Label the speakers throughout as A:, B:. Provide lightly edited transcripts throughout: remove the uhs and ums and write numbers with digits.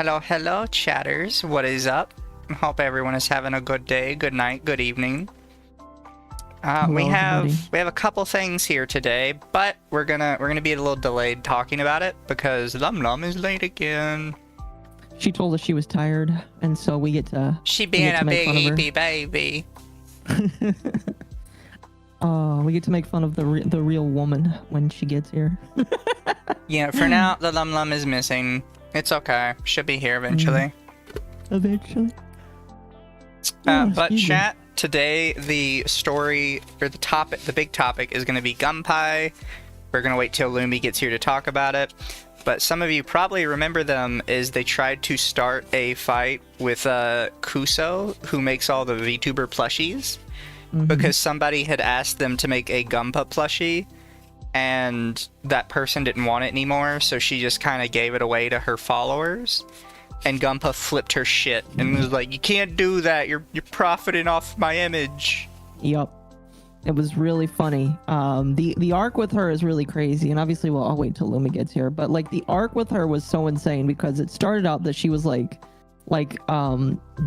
A: Hello, chatters. What is up? Hope everyone is having a good day, good night, good evening. We have a couple things here today, but we're gonna be a little delayed talking about it because LumLum is late again.
B: She told us she was tired, and so we get to.
A: She being a baby baby.
B: Oh, we get to make fun of the real woman when she gets here.
A: Yeah, for now the LumLum is missing. It's okay. She'll be here eventually.
B: Eventually.
A: But chat, today the story, or the big topic is going to be Gumpai. We're going to wait till Lumi gets here to talk about it. But some of you probably remember them as they tried to start a fight with Kuso, who makes all the VTuber plushies. Because somebody had asked them to make a Gumpa plushie, and that person didn't want it anymore, so she just kind of gave it away to her followers. And Gumpa flipped her shit and was like, "You can't do that. You're profiting off my image."
B: Yup. It was really funny. The arc with her is really crazy, and obviously, well, I'll wait till Lumi gets here. But like the arc with her was so insane because it started out that she was like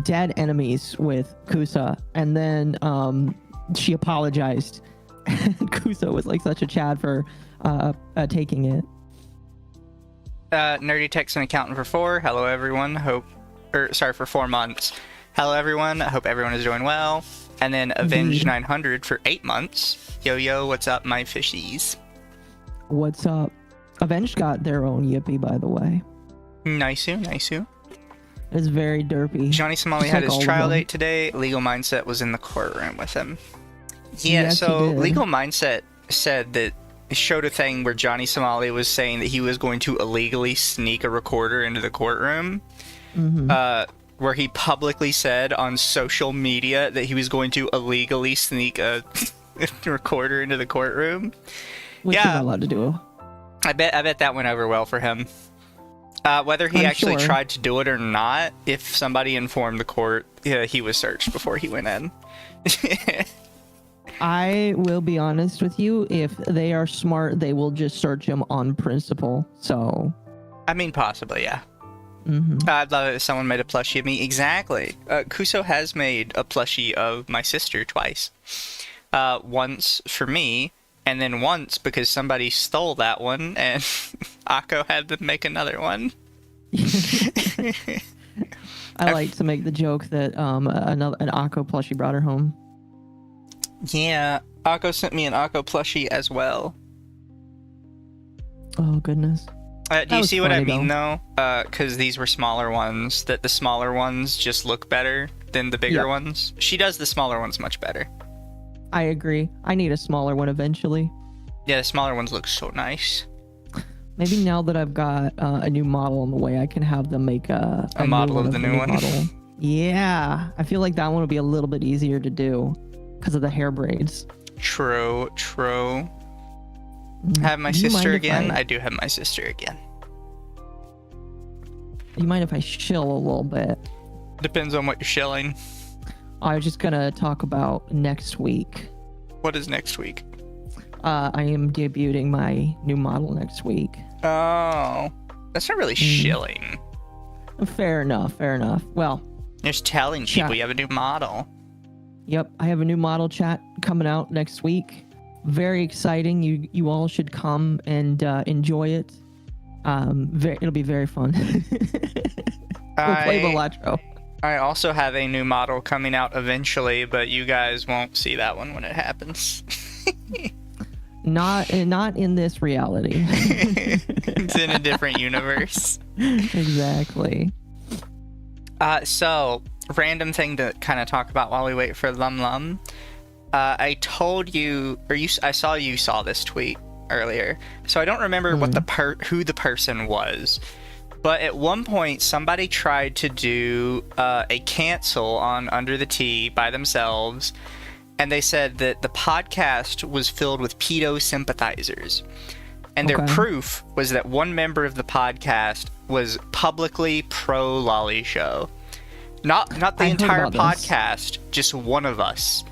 B: dead enemies with Kusa, and then she apologized, and Kusa was like such a chad for taking it.
A: Nerdy Tech's an accountant for 4. Hello everyone. For 4 months. Hello everyone. I hope everyone is doing well. And then Avenge 900 for 8 months. Yo, what's up, my fishies?
B: What's up? Avenge got their own yippee, by the way.
A: Nice-oo.
B: It's very derpy.
A: Johnny Somali had his trial date today. Legal Mindset was in the courtroom with him. Yeah, yes, so Legal Mindset said that showed a thing where Johnny Somali was saying that he was going to illegally sneak a recorder into the courtroom. Where he publicly said on social media that he was going to illegally sneak a recorder into the courtroom.
B: Which you're not allowed to do.
A: I bet that went over well for him. Whether he actually tried to do it or not, if somebody informed the court, he was searched before he went in. I
B: will be honest with you. If they are smart, they will just search him on principle. So,
A: I mean, possibly, yeah. I'd love it if someone made a plushie of me. Exactly. Kuso has made a plushie of my sister twice. Once for me, and then once because somebody stole that one, and Occo had to make another one.
B: I like to make the joke that an Occo plushie brought her home.
A: Yeah, Occo sent me an Occo plushie as well.
B: Oh, goodness.
A: Do you see what I mean, though? Because these were smaller ones, that the smaller ones just look better than the bigger ones. She does the smaller ones much better.
B: I agree. I need a smaller one eventually.
A: Yeah, the smaller ones look so nice.
B: Maybe now that I've got a new model on the way, I can have them make a
A: model of the new one.
B: Yeah, I feel like that one would be a little bit easier to do because of the hair braids.
A: True. Have my sister again? I do have my sister again.
B: You mind if I shill a little bit?
A: Depends on what you're shilling.
B: I was just gonna talk about next week.
A: What is next week?
B: I am debuting my new model next week.
A: Oh, that's not really shilling.
B: Fair enough. Well,
A: just telling people you have a new model.
B: Yep, I have a new model, chat, coming out next week. Very exciting. You all should come and enjoy it. It'll be very fun. We'll play Balatro.
A: I also have a new model coming out eventually, but you guys won't see that one when it happens.
B: Not in this reality.
A: It's in a different universe.
B: Exactly.
A: So, random thing to kind of talk about while we wait for LumLum. I told you, I saw you saw this tweet earlier, so I don't remember what who the person was. But at one point, somebody tried to do a cancel on Underthetea by themselves, and they said that the podcast was filled with pedo sympathizers. And their proof was that one member of the podcast was publicly pro Lolly Show. Not the entire podcast, just one of us.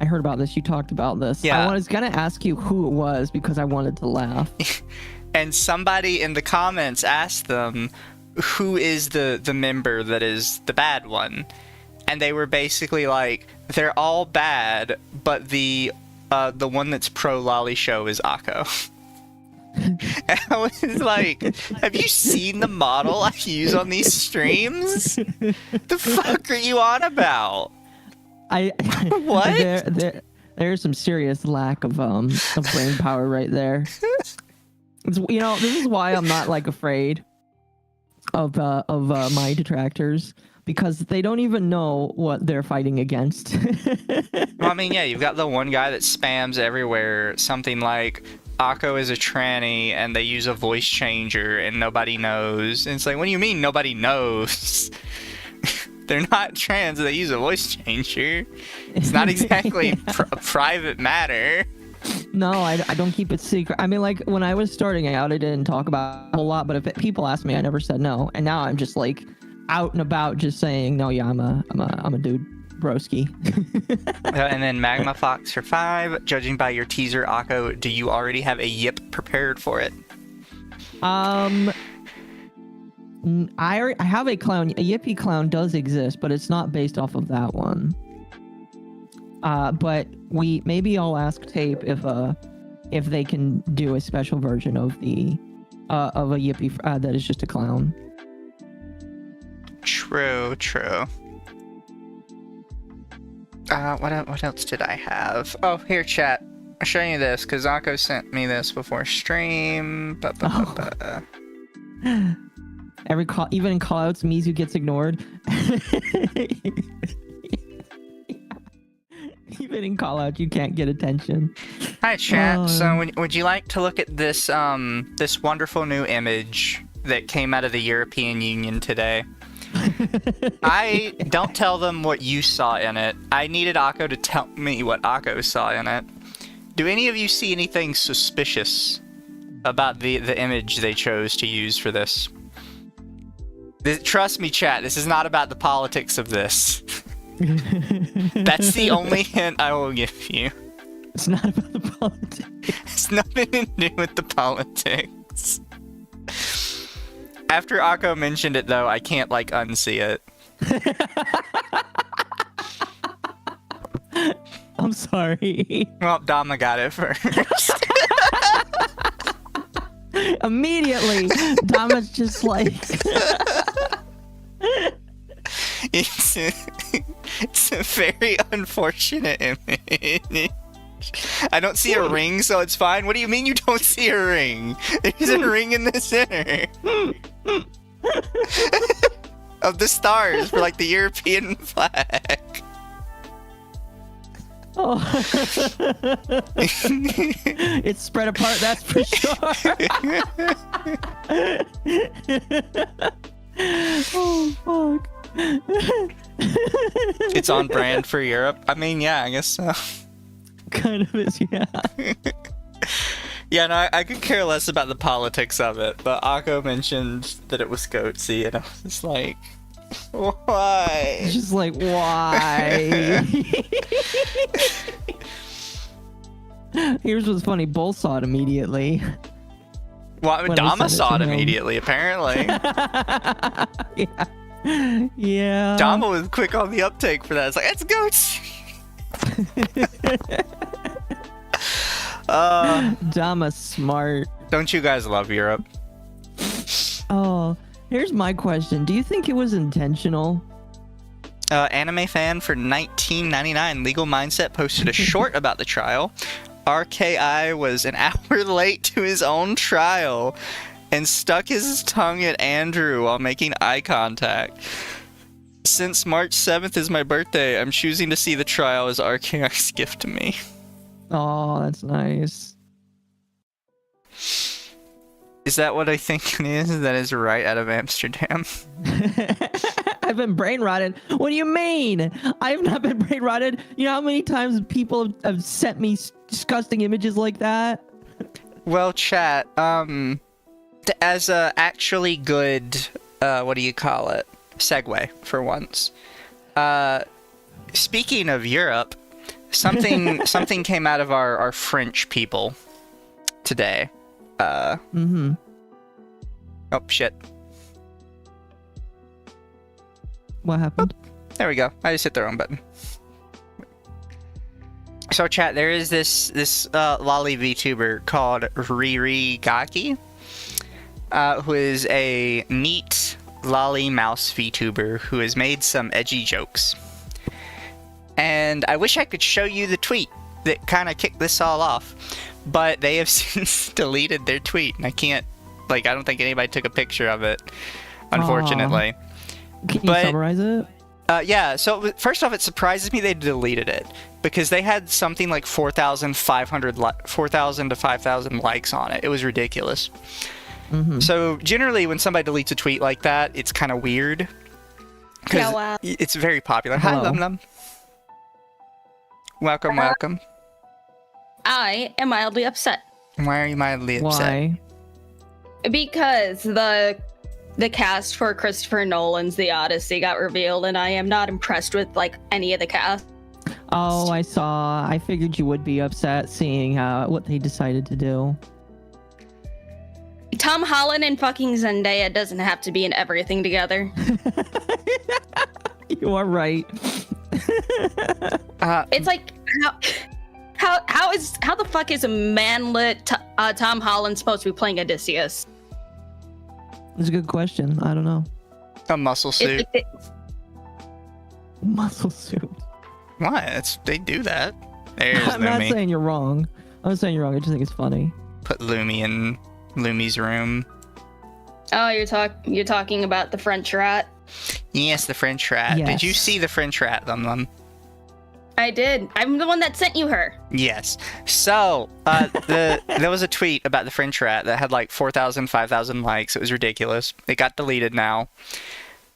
B: I heard about this. You talked about this.
A: Yeah.
B: I was going to ask you who it was because I wanted to laugh.
A: And somebody in the comments asked them, who is the member that is the bad one, and they were basically like, they're all bad, but the one that's pro lolly show is Occo. And I was like, have you seen the model I use on these streams? The fuck are you on about? What?
B: There's some serious lack of brain power right there. It's, you know, this is why I'm not like afraid of my detractors, because they don't even know what they're fighting against.
A: Well, I mean, yeah, you've got the one guy that spams everywhere something like Occo is a tranny and they use a voice changer and nobody knows. And it's like, what do you mean nobody knows? They're not trans, they use a voice changer. It's not exactly a private matter.
B: No, I don't keep it secret. I mean, like, when I was starting out, I didn't talk about it a lot, but if people asked me, I never said no. And now I'm just like out and about just saying, no, yeah, I'm a dude, broski.
A: And then Magma Fox for 5, judging by your teaser, Occo, do you already have a yip prepared for it?
B: I have a clown. A yippee clown does exist, but it's not based off of that one. But maybe I'll ask Tape if they can do a special version of the of a yippee that is just a clown.
A: True. What else did I have? Oh, here, chat. I'll show you this because Occo sent me this before stream.
B: Every call, even in callouts, Mizu gets ignored. Even in callout, you can't get attention.
A: Hi, chat. So, would you like to look at this this wonderful new image that came out of the European Union today? Don't tell them what you saw in it. I needed Occo to tell me what Occo saw in it. Do any of you see anything suspicious about the image they chose to use for this? Trust me, chat, this is not about the politics of this. That's the only hint I will give you.
B: It's not about the politics.
A: It's nothing to do with the politics. After Occo mentioned it, though, I can't, like, unsee it.
B: I'm sorry.
A: Well, Dama got it first.
B: Immediately, Dama's just like...
A: It's a very unfortunate image. I don't see a ring, so it's fine. What do you mean you don't see a ring? There's a ring in the center. Of the stars for, like, the European flag.
B: Oh. It's spread apart, that's for sure. Oh, fuck.
A: It's on brand for Europe. I mean, yeah, I guess so.
B: Kind of is, yeah.
A: Yeah, no, I could care less about the politics of it, but Occo mentioned that it was goatsy, and I was just like, why?
B: Just like, why? Here's what's funny, both saw it immediately.
A: Well, Dama saw it immediately, apparently.
B: Yeah.
A: Dama was quick on the uptake for that. It's like, it's goatsy.
B: Dama's smart.
A: Don't you guys love Europe?
B: Oh, here's my question. Do you think it was intentional?
A: Anime fan for 1999 Legal Mindset posted a short about the trial. RKI was an hour late to his own trial and stuck his tongue at Andrew while making eye contact. Since March 7th is my birthday, I'm choosing to see the trial as RKI's gift to me.
B: Oh, that's nice.
A: Is that what I think it is? That is right out of Amsterdam.
B: I've been brain rotted. What do you mean? I have not been brain rotted. You know how many times people have sent me disgusting images like that?
A: Well, chat, as a actually good, what do you call it? Segue for once. Speaking of Europe, something came out of our French people today. Oh shit.
B: What happened?
A: There we go. I just hit the wrong button. So chat, there is this lolly VTuber called Riri Gaki, who is a neat lolly mouse VTuber who has made some edgy jokes. And I wish I could show you the tweet that kind of kicked this all off, but they have since deleted their tweet, and I can't, I don't think anybody took a picture of it, unfortunately.
B: Can you summarize it?
A: Yeah, so first off, it surprises me they deleted it, because they had something like 4,000 to 5,000 likes on it. It was ridiculous.
B: Mm-hmm.
A: So generally, when somebody deletes a tweet like that, it's kind of weird. Because it's very popular.
B: Hello.
A: Hi, LumLum. Welcome, welcome.
C: I am mildly upset.
A: Why are you mildly upset?
B: Why?
C: Because the cast for Christopher Nolan's The Odyssey got revealed, and I am not impressed with any of the cast.
B: Oh, I saw. I figured you would be upset seeing what they decided to do.
C: Tom Holland and fucking Zendaya doesn't have to be in everything together.
B: You are right.
C: It's like how the fuck is a manlit Tom Holland supposed to be playing Odysseus?
B: That's a good question. I don't know.
A: A muscle suit.
B: Muscle suit.
A: Why? They do that. There's
B: I'm not
A: Lumi.
B: saying you're wrong. I'm not saying you're wrong. I just think it's funny.
A: Put Lumi in Lumi's room.
C: Oh, you're talking about the French rat?
A: Yes, the French rat.
B: Yes.
A: Did you see the French rat, LumLum?
C: I did. I'm the one that sent you her.
A: Yes. So, there was a tweet about the French rat that had 4,000, 5,000 likes. It was ridiculous. It got deleted now.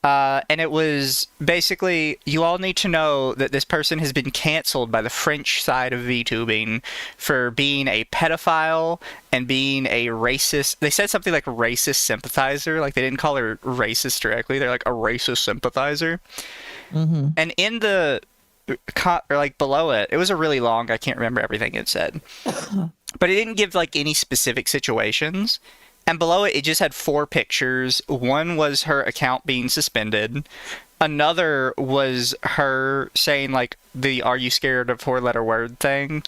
A: And it was basically, you all need to know that this person has been canceled by the French side of VTubing for being a pedophile and being a racist. They said something like racist sympathizer. They didn't call her racist directly. They're a racist sympathizer.
B: Mm-hmm.
A: And in the below it was a really long, I can't remember everything it said, but it didn't give any specific situations. And below it just had 4 pictures. One was her account being suspended. Another was her saying the "Are you scared of 4-letter word" thing.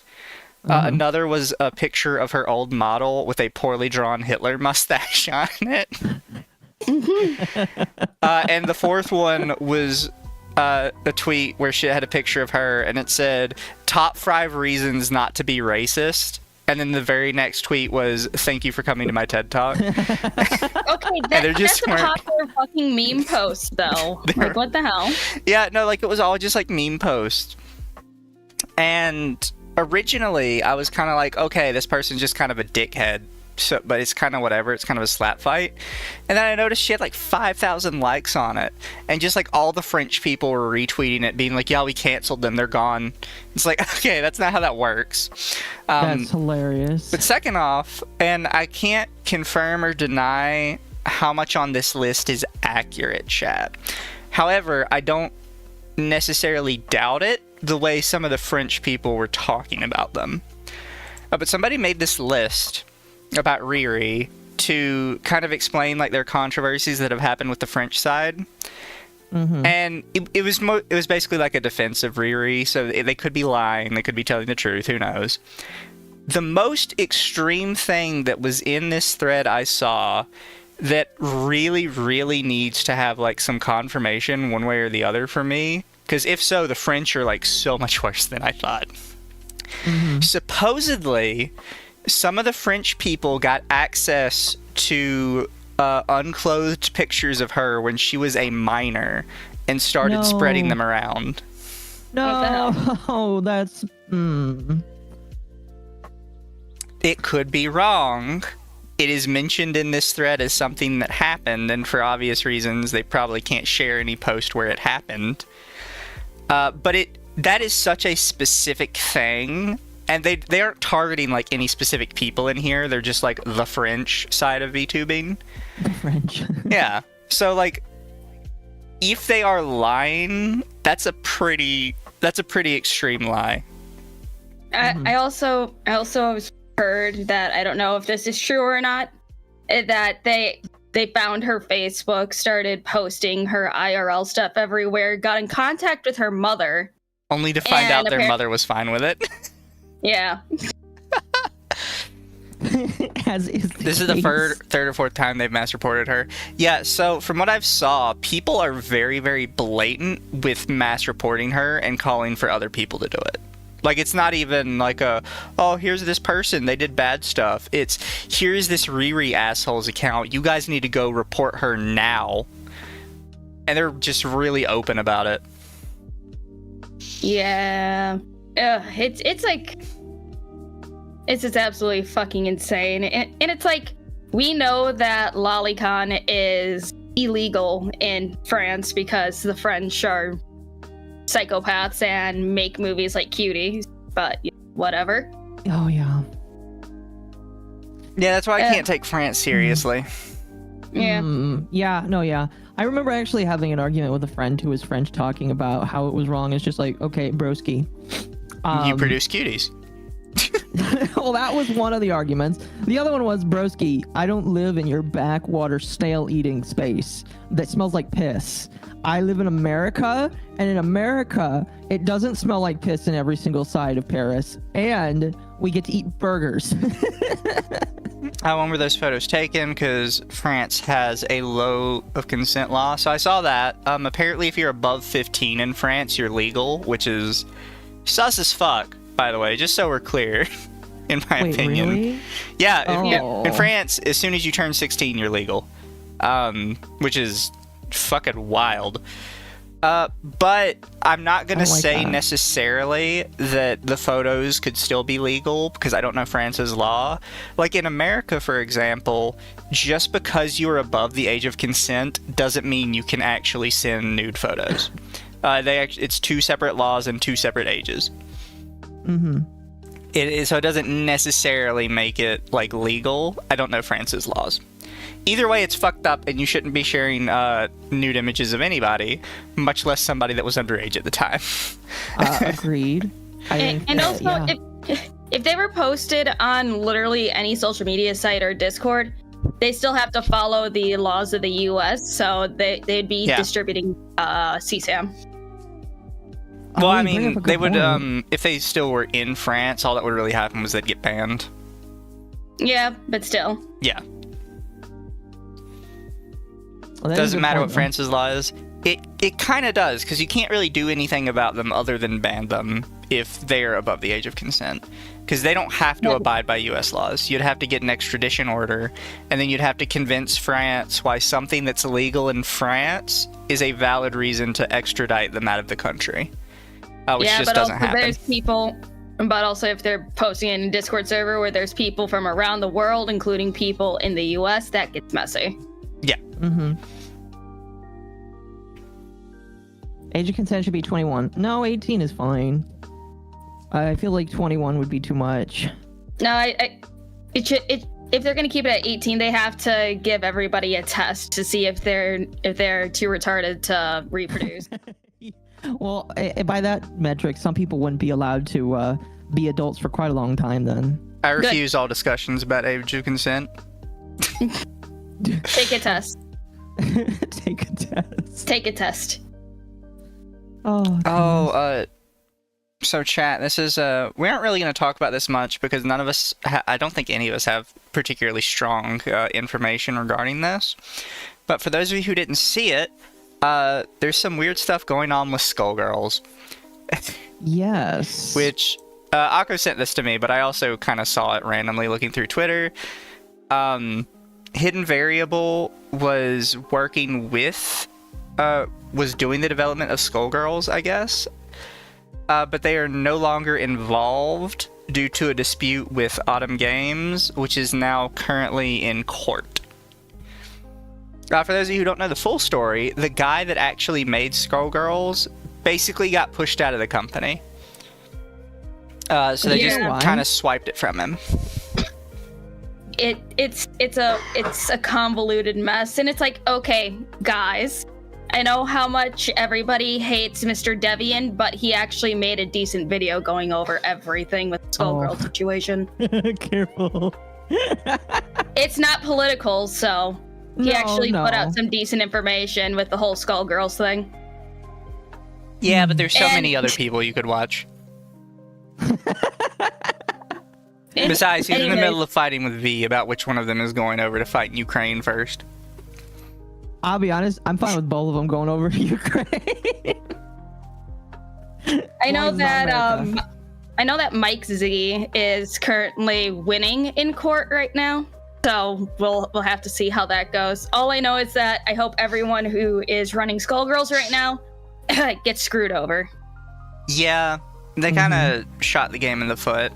A: Another was a picture of her old model with a poorly drawn Hitler mustache on it. And the fourth one was a tweet where she had a picture of her, and it said, "Top 5 reasons not to be racist." And then the very next tweet was, "Thank you for coming to my TED Talk."
C: Okay, that's a popular fucking meme post, though. What the hell?
A: Yeah, no, it was all just meme posts. And originally, I was kind of okay, this person's just kind of a dickhead. So, but it's kind of whatever. It's kind of a slap fight. And then I noticed she had 5,000 likes on it. And just all the French people were retweeting it, being yeah, we canceled them. They're gone. It's okay, that's not how that works.
B: That's hilarious.
A: But second off, and I can't confirm or deny how much on this list is accurate, chat. However, I don't necessarily doubt it the way some of the French people were talking about them. But somebody made this list about Riri to kind of explain their controversies that have happened with the French side.
B: Mm-hmm.
A: And it was basically a defense of Riri, so they could be lying, they could be telling the truth, who knows. The most extreme thing that was in this thread I saw that really, really needs to have some confirmation one way or the other for me, because if so, the French are so much worse than I thought.
B: Mm-hmm.
A: Supposedly, some of the French people got access to unclothed pictures of her when she was a minor and started spreading them around.
B: No, that's...
A: It could be wrong. It is mentioned in this thread as something that happened, and for obvious reasons, they probably can't share any post where it happened. But that is such a specific thing. And they aren't targeting any specific people in here. They're just the French side of VTubing.
B: The French.
A: Yeah. So if they are lying, that's a pretty extreme lie.
C: I also heard that, I don't know if this is true or not, that they found her Facebook, started posting her IRL stuff everywhere, got in contact with her mother.
A: Only to find out their mother was fine with it.
C: Yeah.
B: As is
A: this is the third or fourth time they've mass reported her. Yeah, so from what I've saw, people are very, very blatant with mass reporting her and calling for other people to do it. Like, it's not even like oh, here's this person, they did bad stuff. It's, here's this Riri asshole's account. You guys need to go report her now. And they're just really open about it.
C: Yeah. It's like... It's just absolutely fucking insane. And it's like, we know that lolicon is illegal in France because the French are psychopaths and make movies like Cuties, but whatever.
B: Oh, yeah.
A: Yeah, that's why I can't take France seriously.
C: Yeah.
B: Yeah. I remember actually having an argument with a friend who was French talking about how it was wrong. It's just like, okay, broski.
A: You produce Cuties.
B: Well, that was one of the arguments. The other one was, broski, I don't live in your backwater snail eating space that smells like piss. I live in America, and in America, it doesn't smell like piss in every single side of Paris, and we get to eat burgers.
A: When were those photos taken? Because France has a low of consent law, so I saw that. Apparently, if you're above 15 in France, you're legal, which is sus as fuck, by the way, just so we're clear, in my opinion.
B: Really?
A: Yeah,
B: Oh.
A: in France, as soon as you turn 16, you're legal, which is fucking wild. But I'm not gonna say necessarily that the photos could still be legal, because I don't know France's law. Like in America, for example, just because you're above the age of consent doesn't mean you can actually send nude photos. It's two separate laws and two separate ages.
B: Mm-hmm.
A: So it doesn't necessarily make it like legal. I don't know France's laws. Either way, it's fucked up, and you shouldn't be sharing nude images of anybody, much less somebody that was underage at the time.
B: Agreed.
C: And also, if they were posted on literally any social media site or Discord, they still have to follow the laws of the U.S., so they'd be distributing CSAM.
A: Well, I mean, they would, if they still were in France, all that would really happen was they'd get banned.
C: Yeah, but still.
A: Yeah.
B: Well,
A: doesn't matter what France's law is. It kind of does, because you can't really do anything about them other than ban them if they're above the age of consent. Because they don't have to abide by U.S. laws. You'd have to get an extradition order, and then you'd have to convince France why something that's illegal in France is a valid reason to extradite them out of the country. Which just doesn't happen.
C: There's people, but also if they're posting in a Discord server where there's people from around the world, including people in the U.S., that gets messy.
A: Yeah.
B: Mm-hmm. Age of consent should be 21. No, 18 is fine. I feel like 21 would be too much.
C: No, if they're gonna keep it at 18, they have to give everybody a test to see if they're too retarded to reproduce.
B: Well, by that metric, some people wouldn't be allowed to be adults for quite a long time then.
A: I refuse all discussions about age of consent.
C: Take a test.
B: Take a test.
C: Take a test.
A: So chat, this is, we aren't really going to talk about this much because none of us, I don't think any of us have particularly strong information regarding this. But for those of you who didn't see it, there's some weird stuff going on with Skullgirls.
B: Yes.
A: Which, Occo sent this to me, but I also kind of saw it randomly looking through Twitter. Hidden Variable was working with, was doing the development of Skullgirls, I guess. But they are no longer involved due to a dispute with Autumn Games, which is now currently in court. For those of you who don't know the full story, the guy that actually made Skullgirls basically got pushed out of the company. So they just kind of swiped it from him.
C: It's a convoluted mess, and it's like, okay, guys, I know how much everybody hates Mr. Deviant, but he actually made a decent video going over everything with the Skullgirl situation.
B: Careful.
C: It's not political, so He actually
B: no.
C: put out some decent information with the whole Skullgirls thing.
A: Yeah, but there's so
C: And-
A: many other people you could watch. Besides, he's in the
C: Anyways,
A: middle of fighting with V about which one of them is going over to fight in Ukraine first.
B: I'll be honest, I'm fine with both of them going over to Ukraine.
C: I know
B: Why is
C: that
B: not America?
C: I know that Mike Z is currently winning in court right now. So we'll have to see how that goes. All I know is that I hope everyone who is running Skullgirls right now gets screwed over.
A: Yeah, they kind of shot the game in the foot.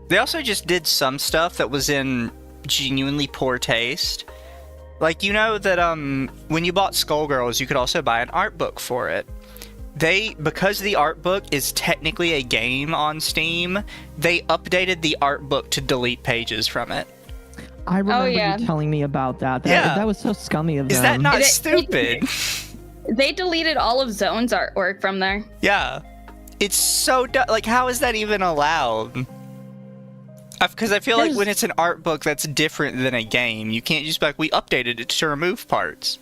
A: They also just did some stuff that was in genuinely poor taste. Like, you know that when you bought Skullgirls, you could also buy an art book for it. Because the art book is technically a game on Steam, they updated the art book to delete pages from it.
B: I remember
C: yeah.
B: you telling me about that.
A: Yeah.
B: That was so scummy of them.
A: Is that not
C: It-
A: stupid?
C: They deleted all of Zone's artwork from there.
A: Yeah. It's so like, how is that even allowed? Because I feel like
B: There's-
A: when it's an art book that's different than a game, you can't just be like, we updated it to remove parts.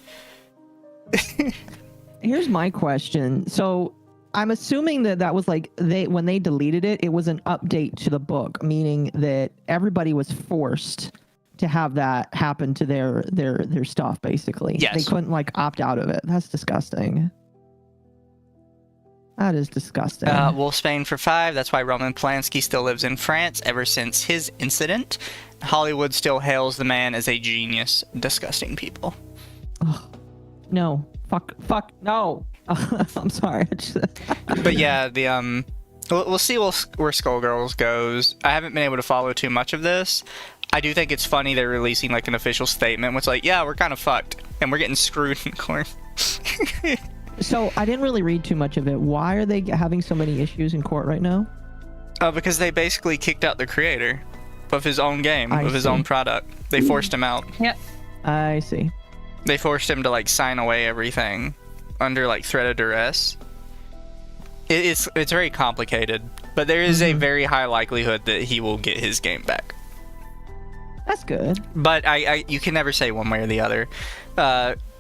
B: Here's my question. So I'm assuming that was like when they deleted it, it was an update to the book, meaning that everybody was forced to have that happen to their stuff, basically.
A: Yes.
B: They couldn't like opt out of it. That's disgusting. That is disgusting.
A: Wolfsbane for 5. That's why Roman Polanski still lives in France ever since his incident. Hollywood still hails the man as a genius. Disgusting people.
B: No. Fuck. No. I'm sorry.
A: But yeah, we'll see where Skullgirls goes. I haven't been able to follow too much of this. I do think it's funny they're releasing like an official statement, which like, yeah, we're kind of fucked and we're getting screwed in court.
B: So I didn't really read too much of it. Why are they having so many issues in court right now?
A: Because they basically kicked out the creator of his own game,
B: I
A: of his
B: see.
A: own product. They forced him out.
C: Yep.
B: I see.
A: They forced him to like sign away everything under like threat of duress. It's very complicated, but there is a very high likelihood that he will get his game back.
B: That's good.
A: But you can never say one way or the other.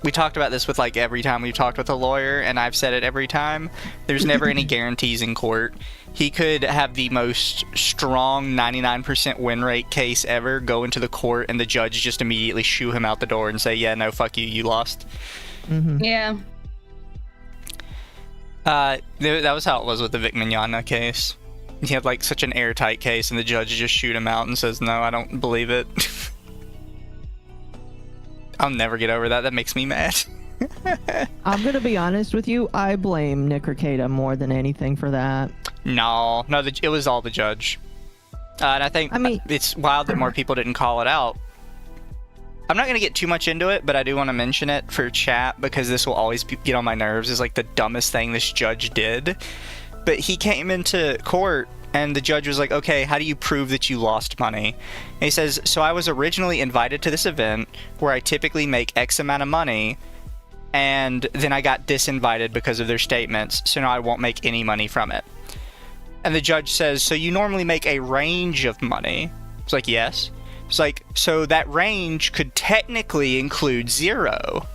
A: We talked about this with like every time we've talked with a lawyer, and I've said it every time. There's never any guarantees in court. He could have the most strong 99% win rate case ever, go into the court, and the judge just immediately shoo him out the door and say, yeah, no, fuck you, you lost.
C: Yeah.
A: That was how it was with the Vic Mignogna case. He had like such an airtight case, and the judge just shoot him out and says, no, I don't believe it. I'll never get over that. That makes me mad.
B: I'm gonna be honest with you. I blame Nick Rekieta more than anything for that.
A: No, it was all the judge. And I think it's wild that more people didn't call it out. I'm not going to get too much into it, but I do want to mention it for chat because this will always get on my nerves. It's like the dumbest thing this judge did. But he came into court and the judge was like, okay, how do you prove that you lost money? And he says, so I was originally invited to this event where I typically make X amount of money, and then I got disinvited because of their statements, so now I won't make any money from it. And the judge says, so you normally make a range of money? It's like, yes. It's like, so that range could technically include 0.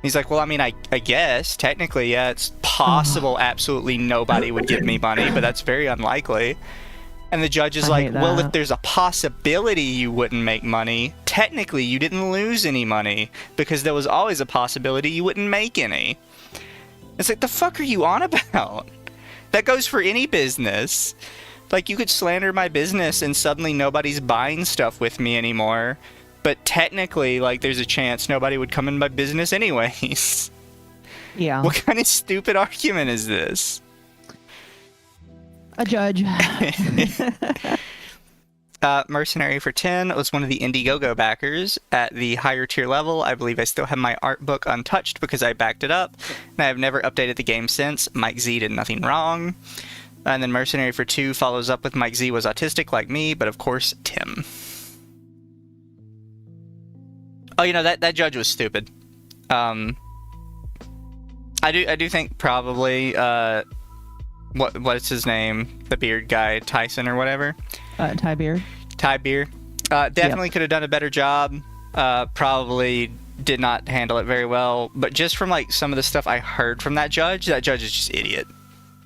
A: He's like, well, I mean, I guess, technically, yeah, it's possible absolutely nobody would give me money, but that's very unlikely. And the judge is like, well, if there's a possibility you wouldn't make money, technically you didn't lose any money, because there was always a possibility you wouldn't make any. It's like, the fuck are you on about? That goes for any business. Like, you could slander my business and suddenly nobody's buying stuff with me anymore. But technically, like, there's a chance nobody would come in my business anyways.
B: Yeah.
A: What kind of stupid argument is this?
B: A judge.
A: Mercenary for 10 was one of the Indiegogo backers at the higher tier level. I believe I still have my art book untouched because I backed it up, and I have never updated the game since. Mike Z did nothing wrong. And then Mercenary for 2 follows up with Mike Z was autistic like me, but of course, Tim. Oh, you know, that judge was stupid. I do think probably, what's his name? The beard guy, Tyson or whatever?
B: Ty Beard.
A: Ty Beer. Definitely could have done a better job. probably did not handle it very well. But just from like some of the stuff I heard from that judge is just idiot.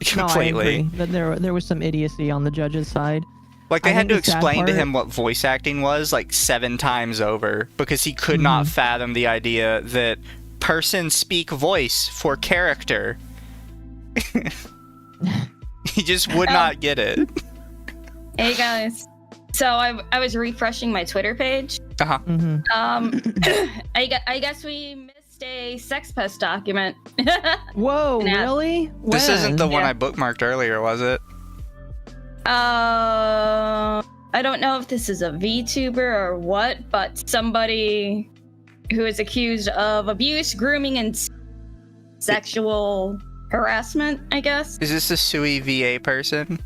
A: Completely.
B: No, I agree. There was some idiocy on the judge's side.
A: Like, they had to explain to him what voice acting was, like, 7 times over, because he could not fathom the idea that persons speak voice for character. He just would not get it.
C: Hey, guys. So, I was refreshing my Twitter page.
A: Uh-huh.
C: I guess we missed a Sex Pest document.
B: Whoa, really?
A: This isn't the one
C: Yeah.
A: I bookmarked earlier, was it?
C: I don't know if this is a VTuber or what, but somebody who is accused of abuse, grooming, and sexual harassment, I guess.
A: Is this a Sui VA person?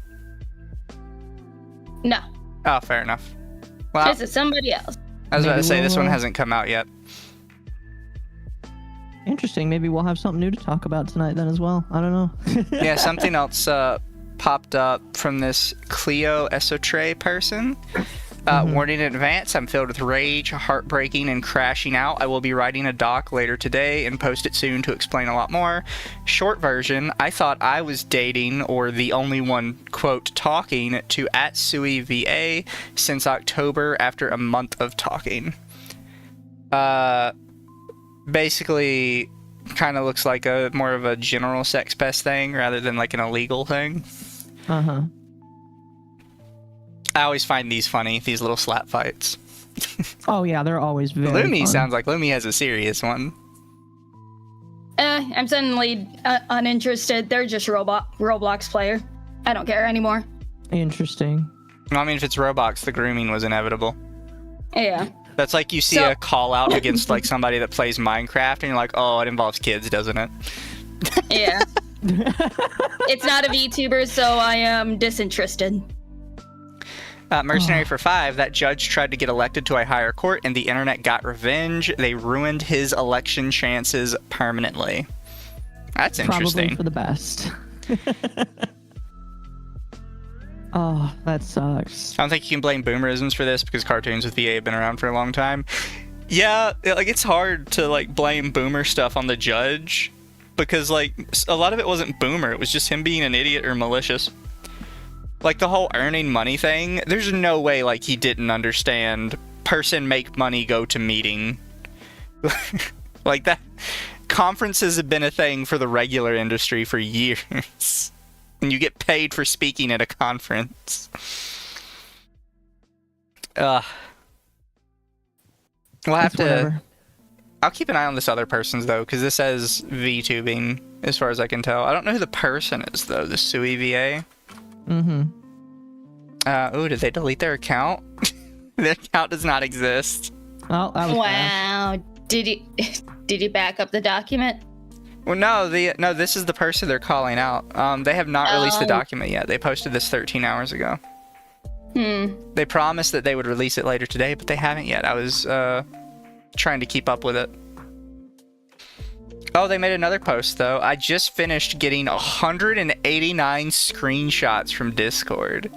C: No,
A: Oh, fair enough. Well,
C: this is somebody else.
A: I was about to
B: Maybe
A: say, this one
B: we'll-
A: hasn't come out yet.
B: Interesting. Maybe we'll have something new to talk about tonight then as well. I don't know.
A: Yeah, something else popped up from this Cleo Esotre person. Warning in advance, I'm filled with rage, heartbreaking, and crashing out. I will be writing a doc later today and post it soon to explain a lot more. Short version, I thought I was dating, or the only one, quote, talking to @SuiVA since October after a month of talking. Basically, kind of looks like a more of a general sex pest thing rather than like an illegal thing.
B: Uh-huh.
A: I always find these funny, these little slap fights.
B: Oh, yeah, they're always very
A: Lumi
B: fun.
A: sounds like Lumi has a serious one.
C: I'm suddenly uninterested. They're just Roblox player. I don't care anymore.
B: Interesting.
A: Well, I mean, if it's Roblox, the grooming was inevitable.
C: Yeah.
A: That's like you see a call out against like somebody that plays Minecraft, and you're like, oh, it involves kids, doesn't it?
C: Yeah. It's not a VTuber, so I am disinterested.
A: Mercenary for 5, that judge tried to get elected to a higher court, and the internet got revenge. They ruined his election chances permanently. That's interesting.
B: Probably for the best. Oh, that sucks.
A: I don't think you can blame boomerisms for this because cartoons with VA have been around for a long time. Yeah, like it's hard to like blame boomer stuff on the judge because like a lot of it wasn't boomer, it was just him being an idiot or malicious. Like the whole earning money thing, there's no way like he didn't understand person make money go to meeting. Like that conferences have been a thing for the regular industry for years. And you get paid for speaking at a conference. We'll have
B: It's whatever.
A: I'll keep an eye on this other person's though, because this says VTubing as far as I can tell. I don't know who the person is though. The Sui VA. Oh, did they delete their account? Their account does not exist.
B: Oh, that was fast.
C: Wow. Did you back up the document?
A: Well, no, this is the person they're calling out. They have not released the document yet. They posted this 13 hours ago. They promised that they would release it later today, but they haven't yet. I was trying to keep up with it. Oh, they made another post, though. I just finished getting 189 screenshots from Discord.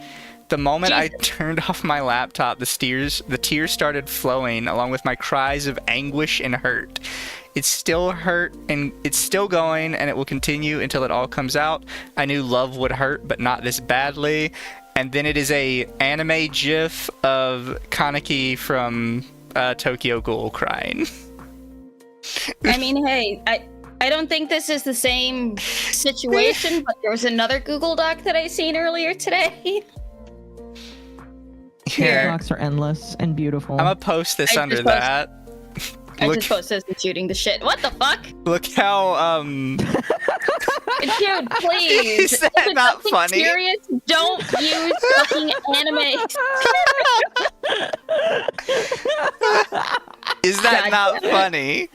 A: The moment I turned off my laptop, the tears started flowing, along with my cries of anguish and hurt. It's still hurt, and it's still going, and it will continue until it all comes out. I knew love would hurt, but not this badly. And then it is a anime gif of Kaneki from Tokyo Ghoul crying.
C: I mean, hey, I don't think this is the same situation, but there was another Google Doc that I seen earlier today.
A: Here,
B: Docs are endless and beautiful.
A: I'm gonna post this
C: I
A: under
C: just posted-
A: that.
C: I just posted this shooting the shit. What the fuck?
A: Look how
C: Dude, please.
A: Is that
C: If it's
A: not
C: something
A: funny?
C: Serious, don't use fucking anime.
A: Is that
C: God
A: not
C: damn it.
A: funny?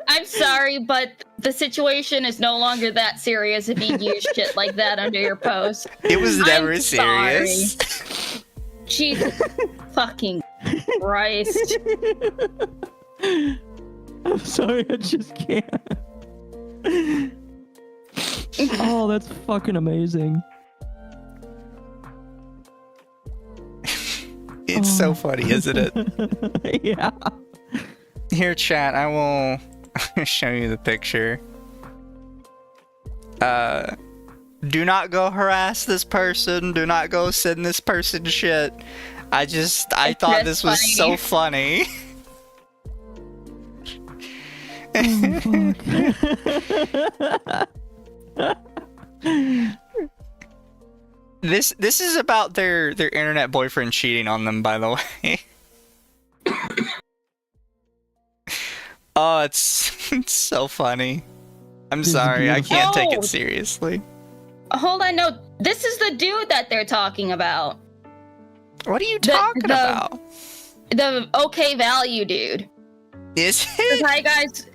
C: I'm sorry, but the situation is no longer that serious if you use shit like that under your post.
A: It was never
C: I'm
A: serious.
C: Jesus fucking Christ.
B: I'm sorry, I just can't. Oh, that's fucking amazing.
A: It's so funny, isn't it?
B: Yeah.
A: Here, chat, I will show you the picture. Do not go harass this person. Do not go send this person shit. I thought this was so funny.
B: Oh, fuck.
A: This is about their internet boyfriend cheating on them, by the way. Oh, it's so funny. I'm sorry, I can't take it seriously.
C: Hold on, no, this is the dude that they're talking about.
A: What are you talking about?
C: The okay value dude.
A: Is
C: Says,
A: it?
C: hi guys.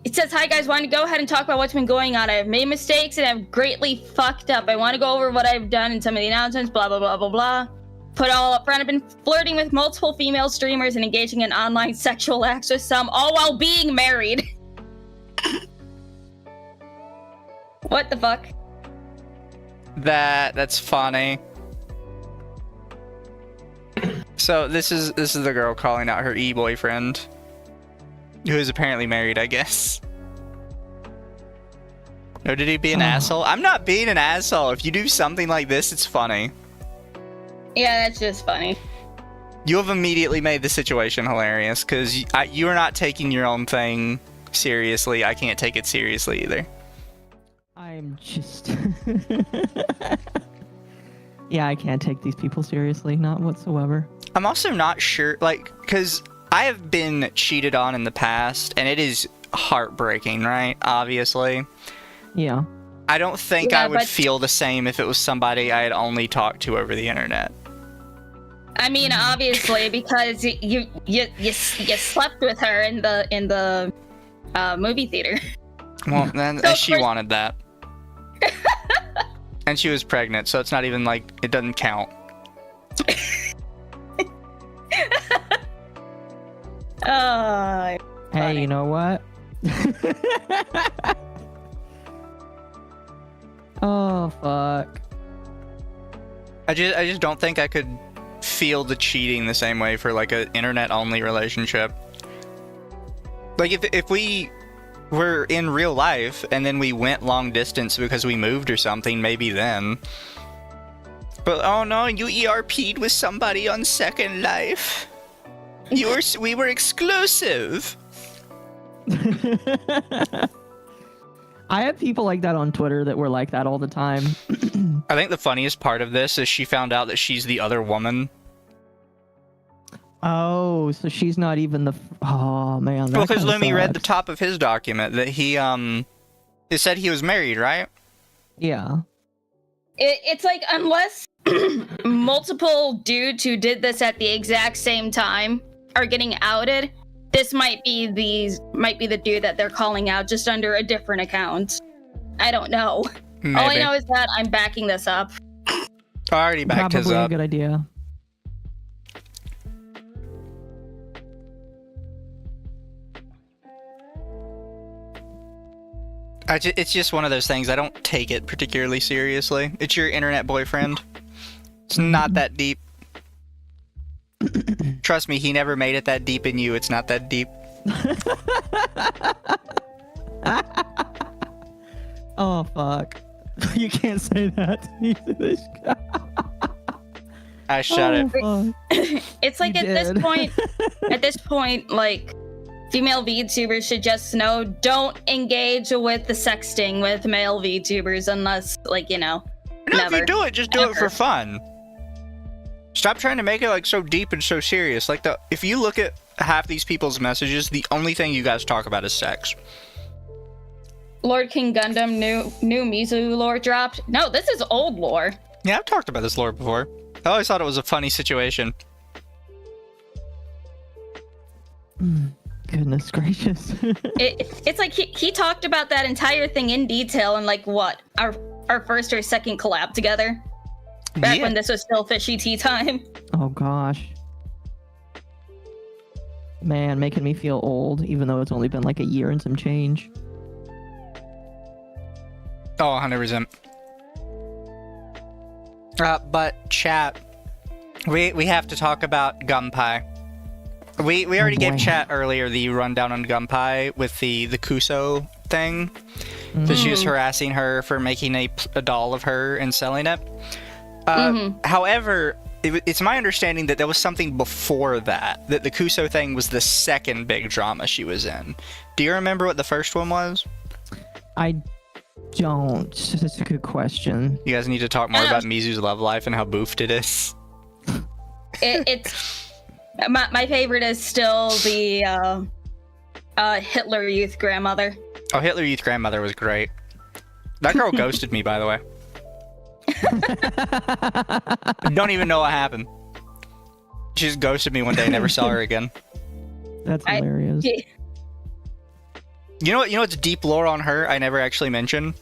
C: It says, hi guys, want to go ahead and talk about what's been going on. I've made mistakes and I've greatly fucked up. I want to go over what I've done and some of the announcements, blah, blah, blah, blah, blah. Put it all up front. I've been flirting with multiple female streamers and engaging in online sexual acts with some, all while being married. What the fuck?
A: That's funny. So this is the girl calling out her boyfriend, who is apparently married, I guess. No, did he be an asshole? I'm not being an asshole. If you do something like this, it's funny.
C: Yeah, that's just funny.
A: You have immediately made the situation hilarious because you are not taking your own thing seriously. I can't take it seriously either.
B: I'm just... Yeah, I can't take these people seriously, not whatsoever.
A: I'm also not sure, like, because I have been cheated on in the past, and it is heartbreaking, right? Obviously.
B: Yeah.
A: I don't think I would feel the same if it was somebody I had only talked to over the internet.
C: I mean, obviously, because you slept with her in the movie theater.
A: Well, then
C: So
A: she wanted that. And she was pregnant, so it's not even like, it doesn't count.
B: Hey,
C: funny.
B: you know what? Oh, fuck.
A: I just don't think I could feel the cheating the same way for like an internet-only relationship. Like if we were in real life and then we went long distance because we moved or something, maybe then. But oh no, you ERP'd with somebody on Second Life. We were exclusive.
B: I have people like that on Twitter that were like that all the time.
A: I think the funniest part of this is she found out that she's the other woman.
B: Oh, so she's not even the... Oh, man.
A: Well, because Lumi read the top of his document that it said he was married, right?
B: Yeah.
C: It's like, unless multiple dudes who did this at the exact same time are getting outed, this might be the dude that they're calling out just under a different account. I don't know.
A: Maybe.
C: All I know is that I'm backing this up.
A: I already backed his
B: Probably a
A: up.
B: good idea.
A: It's just one of those things. I don't take it particularly seriously. It's your internet boyfriend. It's not that deep. Trust me, he never made it that deep in you. It's not that deep.
B: Oh, fuck. You can't say that to me.
A: I shut it.
B: Fuck.
C: It's like
B: You
C: at this point, like, female VTubers should just know, don't engage with the sexting with male VTubers unless, like,
A: No,
C: never.
A: if you do it, just do it for fun. Stop trying to make it like so deep and so serious. Like if you look at half these people's messages, the only thing you guys talk about is sex.
C: Lord King Gundam new Mizu lore dropped. No, this is old lore.
A: Yeah, I've talked about this lore before. I always thought it was a funny situation.
B: Goodness gracious.
C: It's like he talked about that entire thing in detail in like what our first or second collab together. Back when this was still fishy tea time.
B: Oh gosh. Man, making me feel old, even though it's only been like a year and some change.
A: Oh, 100%. But chat, We have to talk about Gumpai. We already gave chat earlier the rundown on Gumpai with the Kuso thing. That she was harassing her for making a doll of her and selling it. However, it's my understanding that there was something before that the Kuso thing was the second big drama she was in. Do you remember what the first one was?
B: I don't. That's a good question.
A: You guys need to talk more about Mizu's love life and how boofed it is.
C: It's my favorite is still the Hitler Youth grandmother.
A: Oh, Hitler Youth grandmother was great. That girl ghosted me, by the way. Don't even know what happened. She just ghosted me one day and never saw her again.
B: That's hilarious.
A: You know what's deep lore on her I never actually mentioned?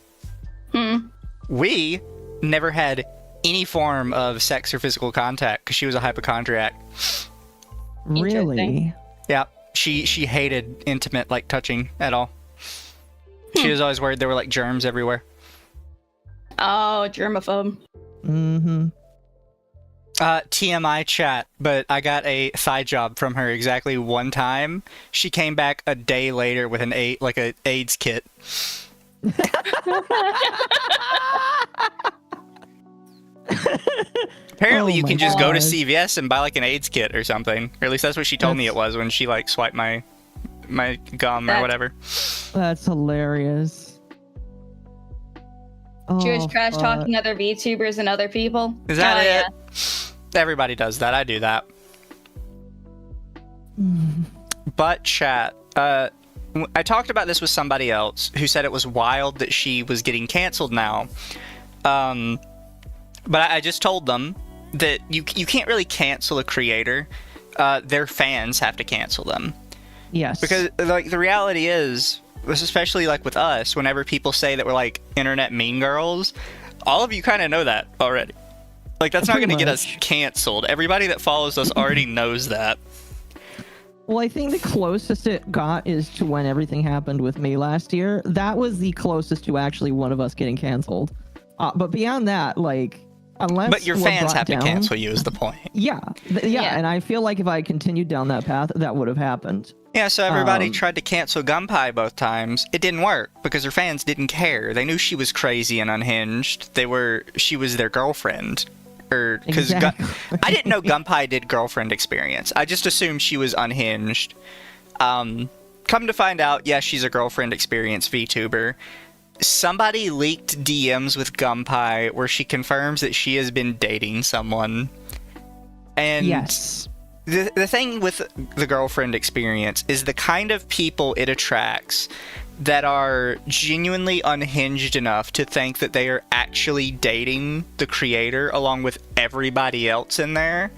A: We never had any form of sex or physical contact because she was a hypochondriac.
B: Really?
A: Yeah. She hated intimate, like, touching at all. She was always worried there were, like, germs everywhere.
C: Oh, germaphobe.
A: TMI chat, but I got a thigh job from her exactly one time. She came back a day later with an AIDS kit. Apparently you can just go to CVS and buy like an AIDS kit or something. Or at least that's what she told me it was when she like swiped my gum or whatever.
B: That's hilarious.
C: She was trash talking other VTubers and other people.
A: Is that it? Yeah. Everybody does that. I do that. But chat, I talked about this with somebody else who said it was wild that she was getting canceled now. But I just told them that you can't really cancel a creator. Their fans have to cancel them.
B: Yes.
A: Because like the reality is, especially like with us, whenever people say that we're like internet mean girls, all of you kind of know that already. Like that's not going to get us canceled. Everybody that follows us already knows that.
B: Well, I think the closest it got is to when everything happened with me last year. That was the closest to actually one of us getting canceled. But beyond that, like, unless
A: but your fans have to cancel you is the point.
B: Yeah, and I feel like if I continued down that path, that would have happened.
A: Yeah, so everybody tried to cancel Gumpai both times. It didn't work because her fans didn't care. They knew she was crazy and unhinged. She was their girlfriend. Because
B: exactly.
A: I didn't know Gumpai did girlfriend experience. I just assumed she was unhinged. Come to find out, yes, she's a girlfriend experience VTuber. Somebody leaked DMs with Gumpai where she confirms that she has been dating someone. And
B: yes.
A: The thing with the girlfriend experience is the kind of people it attracts that are genuinely unhinged enough to think that they are actually dating the creator along with everybody else in there.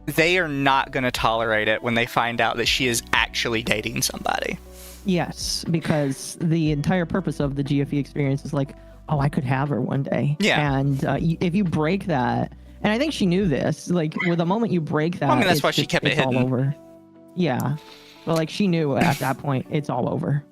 A: They are not going to tolerate it when they find out that she is actually dating somebody.
B: Yes, because the entire purpose of the GFE experience is like, oh, I could have her one day.
A: Yeah.
B: And if you break that, and I think she knew this, like, with the moment you break that,
A: I mean, that's why she kept it hidden.
B: All over. Yeah. But, like, she knew at that point, it's all over.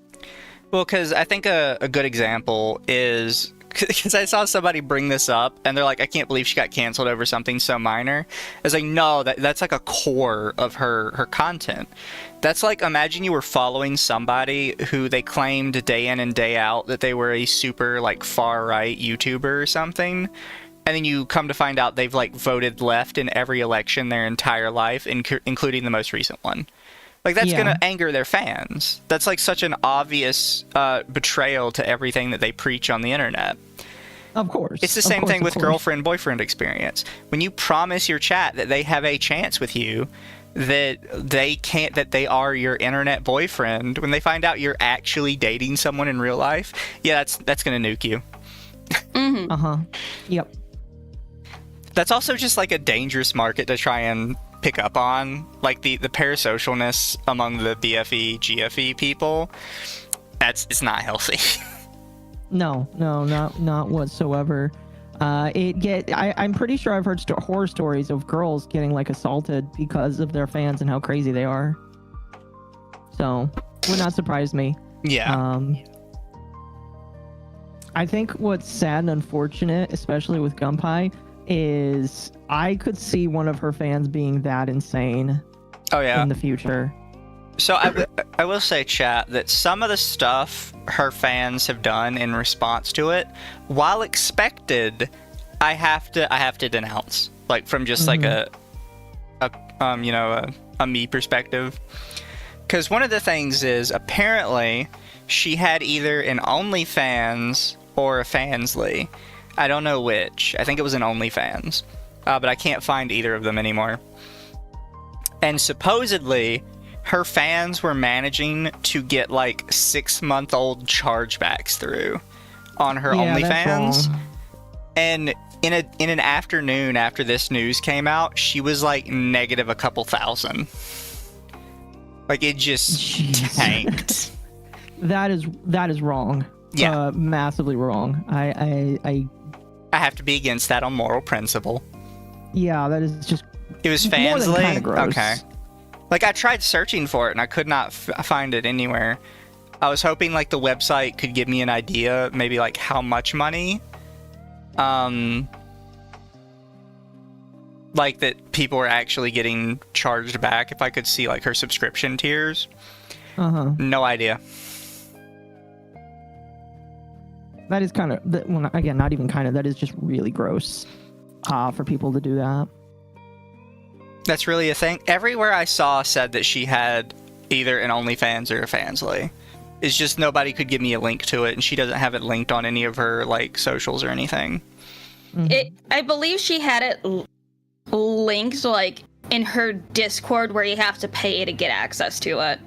A: Well, because I think a good example is, because I saw somebody bring this up, and they're like, I can't believe she got canceled over something so minor. It's like, no, that's like a core of her content. That's like, imagine you were following somebody who they claimed day in and day out that they were a super, like, far-right YouTuber or something, and then you come to find out they've, like, voted left in every election their entire life, including the most recent one. Like, that's going to anger their fans. That's, like, such an obvious betrayal to everything that they preach on the internet.
B: Of course.
A: It's the same thing with girlfriend-boyfriend experience. When you promise your chat that they have a chance with you, that they are your internet boyfriend, when they find out you're actually dating someone in real life, yeah, that's going to nuke you.
C: Mm-hmm.
B: Uh-huh. Yep.
A: That's also just, like, a dangerous market to try and pick up on, like the parasocialness among the BFE, GFE people. It's not healthy.
B: No, not whatsoever. I'm pretty sure I've heard horror stories of girls getting, like, assaulted because of their fans and how crazy they are. So, would not surprise me.
A: Yeah.
B: I think what's sad and unfortunate, especially with Gumpai, is I could see one of her fans being that insane
A: Oh yeah.
B: in the future.
A: So I will say, chat, that some of the stuff her fans have done in response to it, while expected, I have to denounce, like from just like a me perspective. Because one of the things is apparently she had either an OnlyFans or a Fansly. I don't know which. I think it was an OnlyFans, but I can't find either of them anymore. And supposedly, her fans were managing to get like 6-month-old chargebacks through on her OnlyFans. And in an afternoon after this news came out, she was like negative a couple thousand. Like it just tanked.
B: That is wrong.
A: Yeah,
B: massively wrong. I
A: have to be against that on moral principle.
B: Yeah, that is just.
A: It was Fansly. Okay. Like I tried searching for it and I could not find it anywhere. I was hoping like the website could give me an idea, maybe like how much money, like that people were actually getting charged back. If I could see like her subscription tiers. No idea.
B: That is kind of, well, again, not even kind of, that is just really gross for people to do that.
A: That's really a thing. Everywhere I saw said that she had either an OnlyFans or a Fansly. It's just nobody could give me a link to it, and she doesn't have it linked on any of her like socials or anything.
C: I believe she had it linked like in her Discord, where you have to pay to get access to it.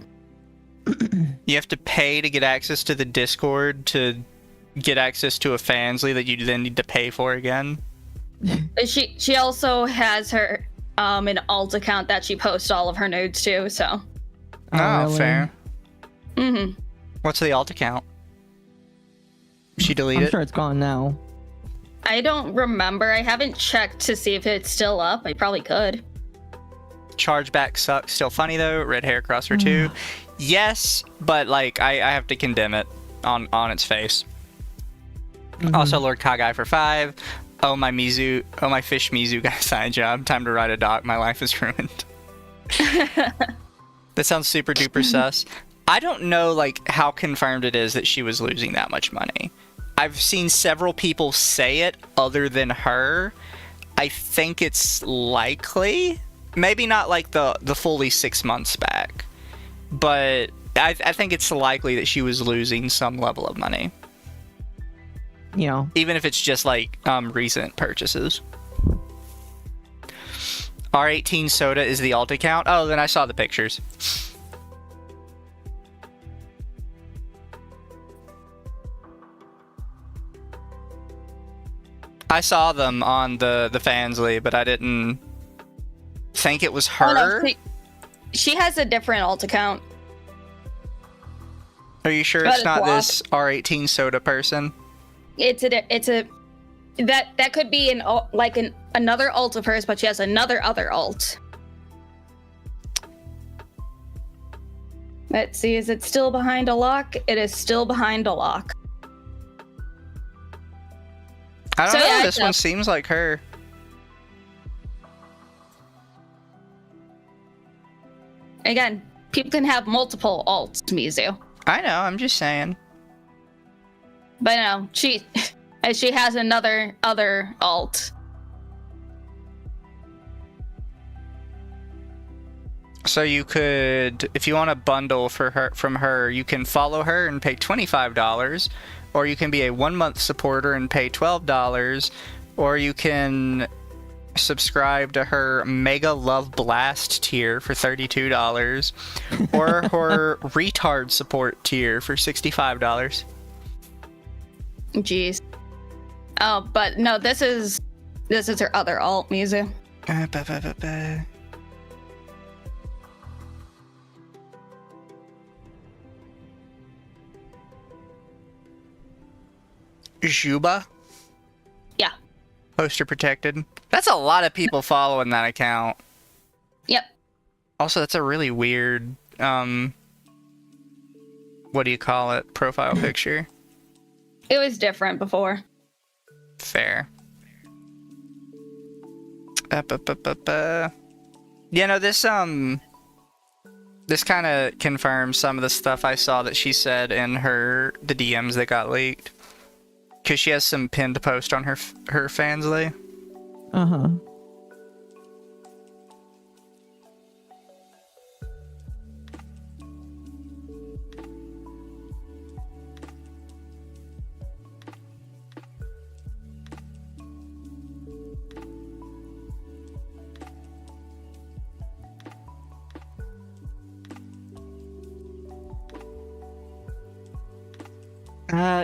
A: You have to pay to get access to the Discord to get access to a Fansly that you then need to pay for again.
C: She also has her an alt account that she posts all of her nudes to. So.
A: Oh,
B: really?
A: Fair.
C: Mm-hmm.
A: What's the alt account? She deleted it?
B: I'm sure it's gone now.
C: I don't remember. I haven't checked to see if it's still up. I probably could.
A: Chargeback sucks. Still funny though. Red hair crosser 2. Yes, but like I have to condemn it on its face. Also, Lord Kagai for 5. Oh my Mizu. Oh my fish Mizu got a side job. Time to ride a dock. My life is ruined. That sounds super duper sus. I don't know like how confirmed it is that she was losing that much money. I've seen several people say it other than her. I think it's likely. Maybe not like the fully 6 months back. But I think it's likely that she was losing some level of money.
B: You know.
A: Even if it's just like recent purchases. R18 Soda is the alt account. Oh, then I saw the pictures. I saw them on the Fansly, but I didn't think it was her.
C: Oh, no, she has a different alt account.
A: Are you sure it's not this R18 Soda person?
C: It's a that could be another alt of hers, but she has another alt. Let's see, is it still behind a lock? It is still behind a lock.
A: I don't know. This one seems like her.
C: Again, people can have multiple alts, Mizu.
A: I know. I'm just saying.
C: But no, she has other alt.
A: So you could, if you want a bundle from her, you can follow her and pay $25, or you can be a 1-month supporter and pay $12, or you can subscribe to her Mega Love Blast tier for $32, or her Retard Support tier for $65.
C: Jeez. Oh, but no, this is her other alt, Mizu.
A: Juba?
C: Yeah.
A: Poster protected. That's a lot of people following that account.
C: Yep.
A: Also, that's a really weird, what do you call it? Profile picture.
C: It was different before.
A: Fair. You know, this kind of confirms some of the stuff I saw that she said in the DMs that got leaked. Because she has some pinned post on her Fansly.
B: Uh-huh.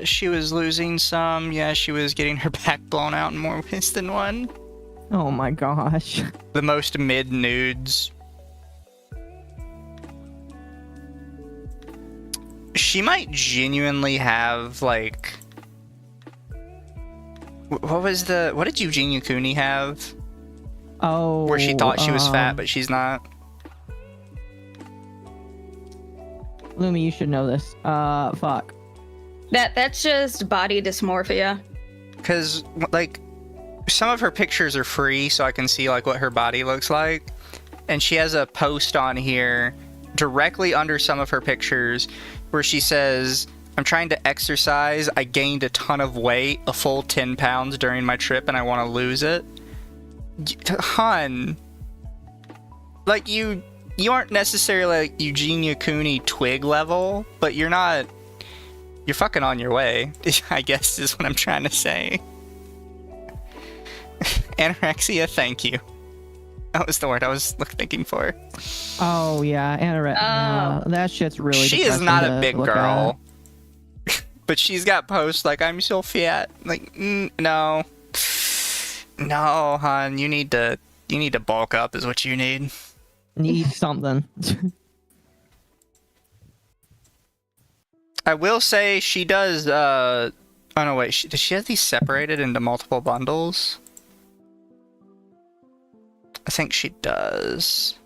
A: She was losing some. Yeah, she was getting her back blown out in more ways than one.
B: Oh my gosh.
A: The most mid nudes. She might genuinely have, like... What did Eugenia Cooney have?
B: Oh.
A: Where she thought she was fat, but she's not.
B: Lumi, you should know this. Fuck.
C: That's just body dysmorphia.
A: Because, like, some of her pictures are free, so I can see, like, what her body looks like. And she has a post on here, directly under some of her pictures, where she says, I'm trying to exercise, I gained a ton of weight, a full 10 pounds during my trip, and I want to lose it. Hun. Like, you aren't necessarily, like, Eugenia Cooney twig level, but you're not... You're fucking on your way, I guess is what I'm trying to say. Anorexia, thank you. That was the word I was thinking for.
B: Oh, yeah, anorexia. That shit's really
A: She is not a big
B: look
A: girl. But she's got posts like, I'm so fat. Like, no. No, hon, you need to bulk up is what you need.
B: Need something.
A: I will say she does, oh no, wait, does she have these separated into multiple bundles? I think she does.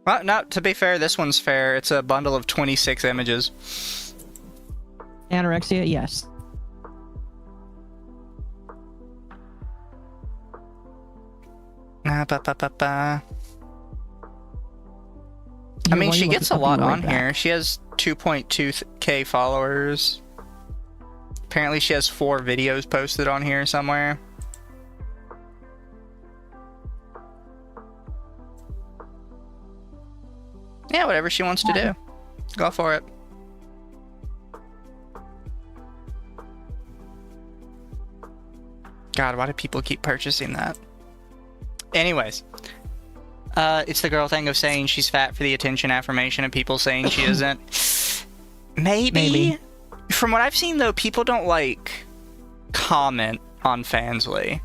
A: Well, no, to be fair, this one's fair. It's a bundle of 26 images.
B: Anorexia, yes.
A: I mean, she gets a lot on here. She has 2.2k followers. Apparently she has 4 videos posted on here somewhere. Yeah, whatever she wants to do. Go for it. God, why do people keep purchasing that? Anyways. It's the girl thing of saying she's fat for the attention affirmation and people saying she isn't. Maybe. From what I've seen, though, people don't, like, comment on Fansly.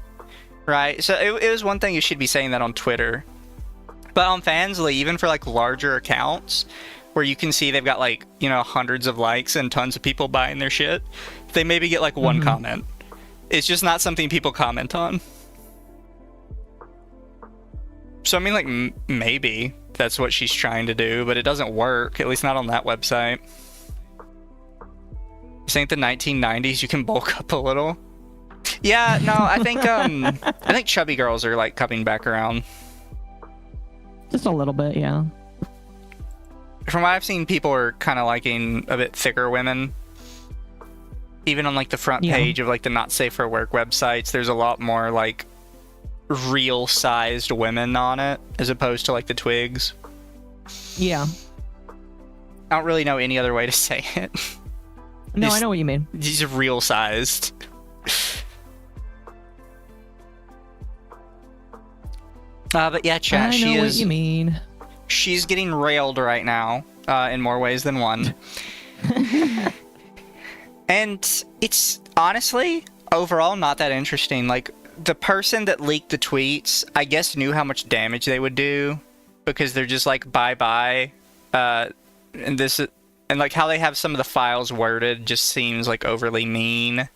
A: Right? So it was one thing you should be saying that on Twitter. But on Fansly, even for, like, larger accounts, where you can see they've got, like, you know, hundreds of likes and tons of people buying their shit, they maybe get, like, one comment. It's just not something people comment on. So, I mean, like, maybe that's what she's trying to do, but it doesn't work, at least not on that website. This ain't the 1990s, you can bulk up a little. Yeah, no, I think chubby girls are, like, coming back around.
B: Just a little bit, yeah.
A: From what I've seen, people are kind of liking a bit thicker women. Even on, like, the front page of, like, the not safe for work websites, there's a lot more, like, real-sized women on it, as opposed to, like, the twigs.
B: Yeah.
A: I don't really know any other way to say it.
B: No, I know what you mean.
A: These are real-sized. But yeah, chat,
B: I know what you mean.
A: She's getting railed right now, in more ways than one. And it's, honestly, overall not that interesting. Like, the person that leaked the tweets, I guess, knew how much damage they would do, because they're just like, bye-bye. And like, how they have some of the files worded just seems, like, overly mean.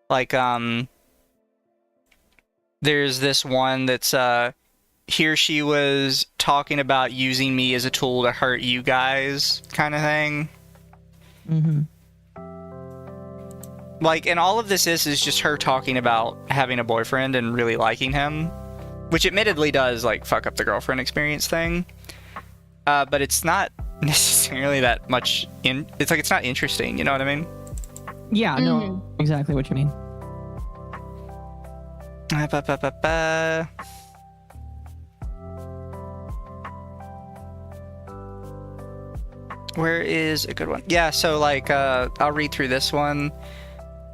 A: Like, there's this one that's, here she was talking about using me as a tool to hurt you guys, kind of thing. Like, and all of this is just her talking about having a boyfriend and really liking him, which admittedly does, like, fuck up the girlfriend experience thing. But it's not necessarily that much it's like, it's not interesting, you know what I mean?
B: Yeah, no, exactly what you mean.
A: Where is a good one? Yeah, so, like, I'll read through this one.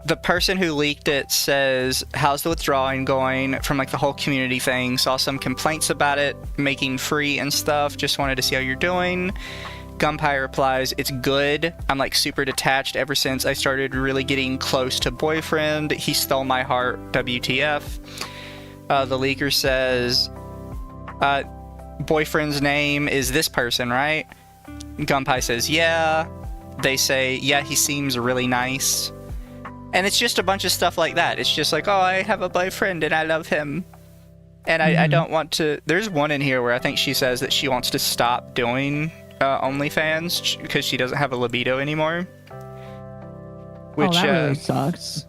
A: The person who leaked it says, how's the withdrawing going from, like, the whole community thing? Saw some complaints about it, making free and stuff. Just wanted to see how you're doing. Gumpai replies, it's good. I'm, like, super detached ever since I started really getting close to boyfriend. He stole my heart. WTF. The leaker says, boyfriend's name is this person, right? Gumpai says, yeah. They say, yeah, he seems really nice. And it's just a bunch of stuff like that. It's just like, oh, I have a boyfriend and I love him. And I don't want to... There's one in here where I think she says that she wants to stop doing OnlyFans because she doesn't have a libido anymore. Which,
B: that really sucks.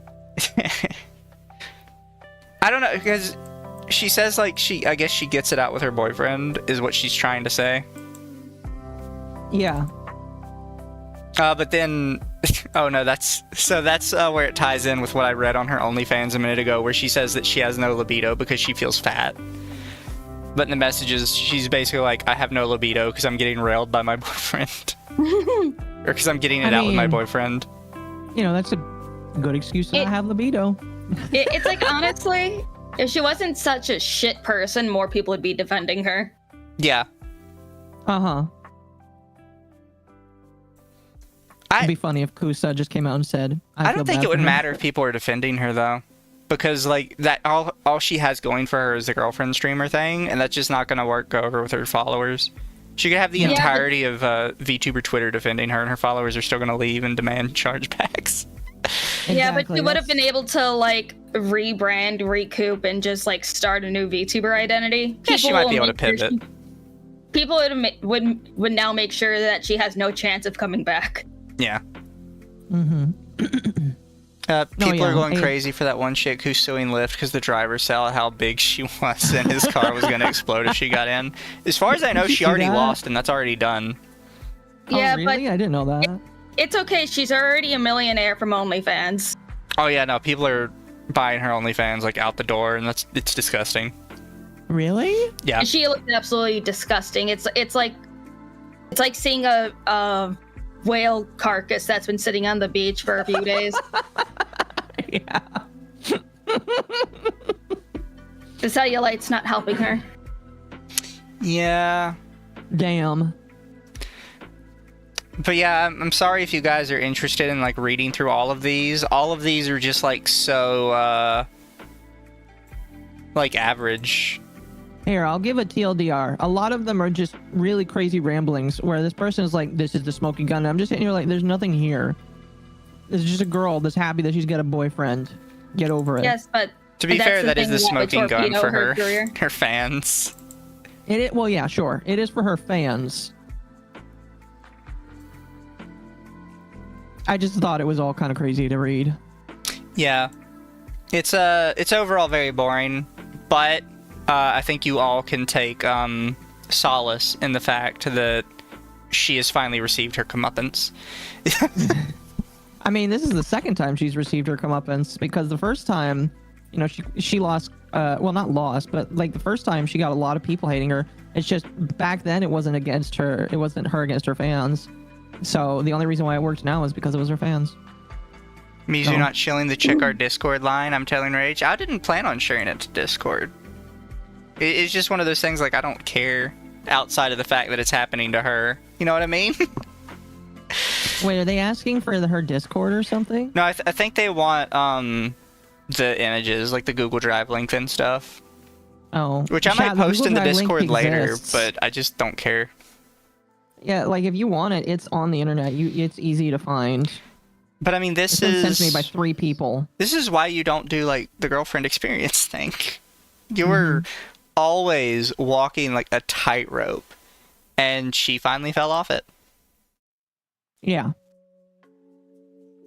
A: I don't know, because she says, like, I guess she gets it out with her boyfriend, is what she's trying to say.
B: Yeah.
A: But then... Oh, no, that's where it ties in with what I read on her OnlyFans a minute ago, where she says that she has no libido because she feels fat. But in the messages, she's basically like, I have no libido because I'm getting railed by my boyfriend. Or because I'm getting it out with my boyfriend.
B: You know, that's a good excuse to not have libido.
C: It's like, honestly, if she wasn't such a shit person, more people would be defending her.
A: Yeah.
B: Uh-huh. It'd be funny if Kusa just came out and said,
A: I don't think it would matter if people are defending her, though. Because, like, that all she has going for her is the girlfriend streamer thing, and that's just not going to go over with her followers. She could have the entirety of VTuber Twitter defending her, and her followers are still going to leave and demand chargebacks.
B: Exactly.
C: Yeah, but she would have been able to, like, rebrand, recoup, and just, like, start a new VTuber identity.
A: Yeah, she might be able to pivot.
C: People would now make sure that she has no chance of coming back.
A: Yeah.
B: Mm-hmm.
A: People are going crazy for that one chick who's suing Lyft because the driver saw how big she was and his car was going to explode if she got in. As far as I know, she already lost, and that's already done.
C: Yeah,
B: oh, really? I didn't know that.
C: It's okay. She's already a millionaire from OnlyFans.
A: Oh, yeah, no. People are buying her OnlyFans, like, out the door, and it's disgusting.
B: Really?
A: Yeah.
C: And she looks absolutely disgusting. It's like seeing a whale carcass that's been sitting on the beach for a few days.
B: Yeah.
C: The cellulite's not helping her.
A: Yeah.
B: Damn.
A: But yeah, I'm sorry if you guys are interested in, like, reading through all of these. All of these are just, like, so, like, average.
B: Here, I'll give a TLDR. A lot of them are just really crazy ramblings where this person is like, this is the smoking gun. And I'm just sitting here like, there's nothing here. It's just a girl that's happy that she's got a boyfriend. Get over it.
C: Yes, but
A: to be fair, that is the smoking gun for her
C: career.
A: Her fans.
B: Well, yeah, sure. It is for her fans. I just thought it was all kind of crazy to read.
A: Yeah. It's overall very boring, but I think you all can take solace in the fact that she has finally received her comeuppance.
B: I mean, this is the second time she's received her comeuppance, because the first time, you know, she lost, well, not lost, but like the first time she got a lot of people hating her. It's just back then it wasn't against her. It wasn't her against her fans. So the only reason why it worked now is because it was her fans.
A: Mizu not shilling the check our Discord line, I'm telling Rage. I didn't plan on sharing it to Discord. It's just one of those things, like, I don't care outside of the fact that it's happening to her. You know what I mean?
B: Wait, are they asking for her Discord or something?
A: No, I think they want the images, like the Google Drive link and stuff.
B: Oh.
A: Which I might post in the Discord later,
B: exists.
A: but I just don't care.
B: Yeah, like if you want it, it's on the internet. It's easy to find.
A: But I mean, this
B: is sent to me by 3 people.
A: This is why you don't do, like, the girlfriend experience thing. You were always walking like a tightrope, and she finally fell off it.
B: Yeah.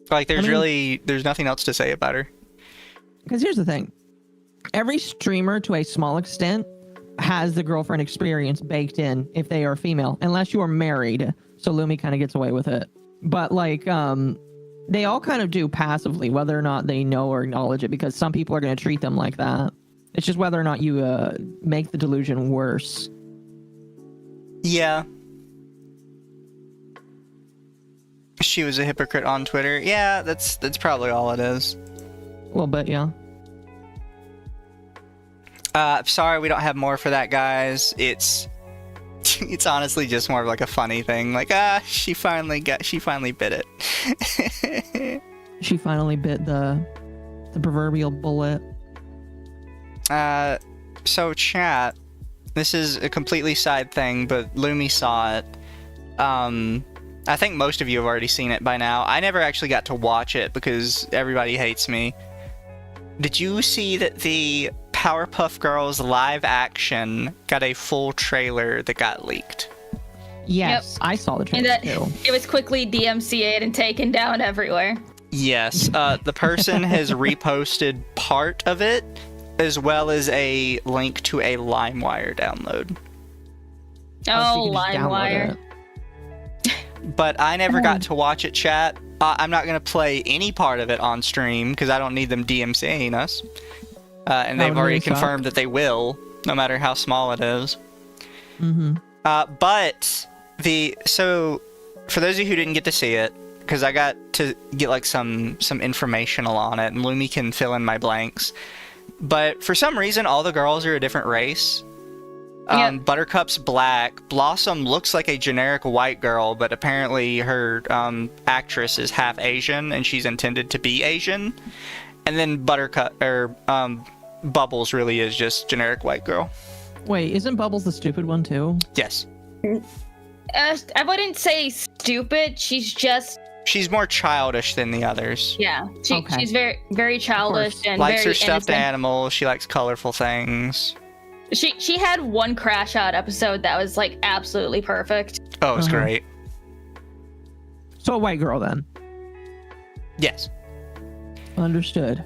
A: Like, there's
B: I mean-
A: there's nothing else to say about her.
B: Because here's the thing. Every streamer, to a small extent, has the girlfriend experience baked in if they are female, unless you are married. So Lumi kind of gets away with it. But like, they all kind of do passively, whether or not they know or acknowledge it, because some people are going to treat them like that. It's just whether or not you make the delusion worse.
A: Yeah. She was a hypocrite on Twitter. Yeah, that's probably all it is.
B: A little bit, yeah.
A: Sorry we don't have more for that, guys. It's honestly just more of like a funny thing. Like, she finally bit it.
B: She finally bit the proverbial bullet.
A: So chat, this is a completely side thing, but Lumi saw it. I think most of you have already seen it by now. I never actually got to watch it because everybody hates me. Did you see that the Powerpuff Girls live action got a full trailer that got leaked?
B: Yes, I saw the trailer too.
C: It was quickly DMCA'd and taken down everywhere.
A: Yes, the person has reposted part of it, as well as a link to a LimeWire download.
C: Oh, LimeWire.
A: But I never got to watch it, chat. I'm not going to play any part of it on stream because I don't need them DMCAing us. And they've already confirmed that they will, no matter how small it is.
B: Mm-hmm.
A: But so for those of you who didn't get to see it, because I got to get like some informational on it, and Lumi can fill in my blanks. But for some reason, all the girls are a different race. Buttercup's black. Blossom looks like a generic white girl, but apparently her actress is half Asian, and she's intended to be Asian. And then Bubbles really is just generic white girl.
B: Wait, isn't Bubbles the stupid one too?
A: Yes.
C: I wouldn't say stupid. She's
A: more childish than the others.
C: Yeah, she's very, very childish and
A: likes
C: very
A: her stuffed
C: innocent.
A: animals. She likes colorful things.
C: She had one crash out episode that was like absolutely perfect.
A: Oh, it was great.
B: So a white girl then.
A: Yes.
B: Understood.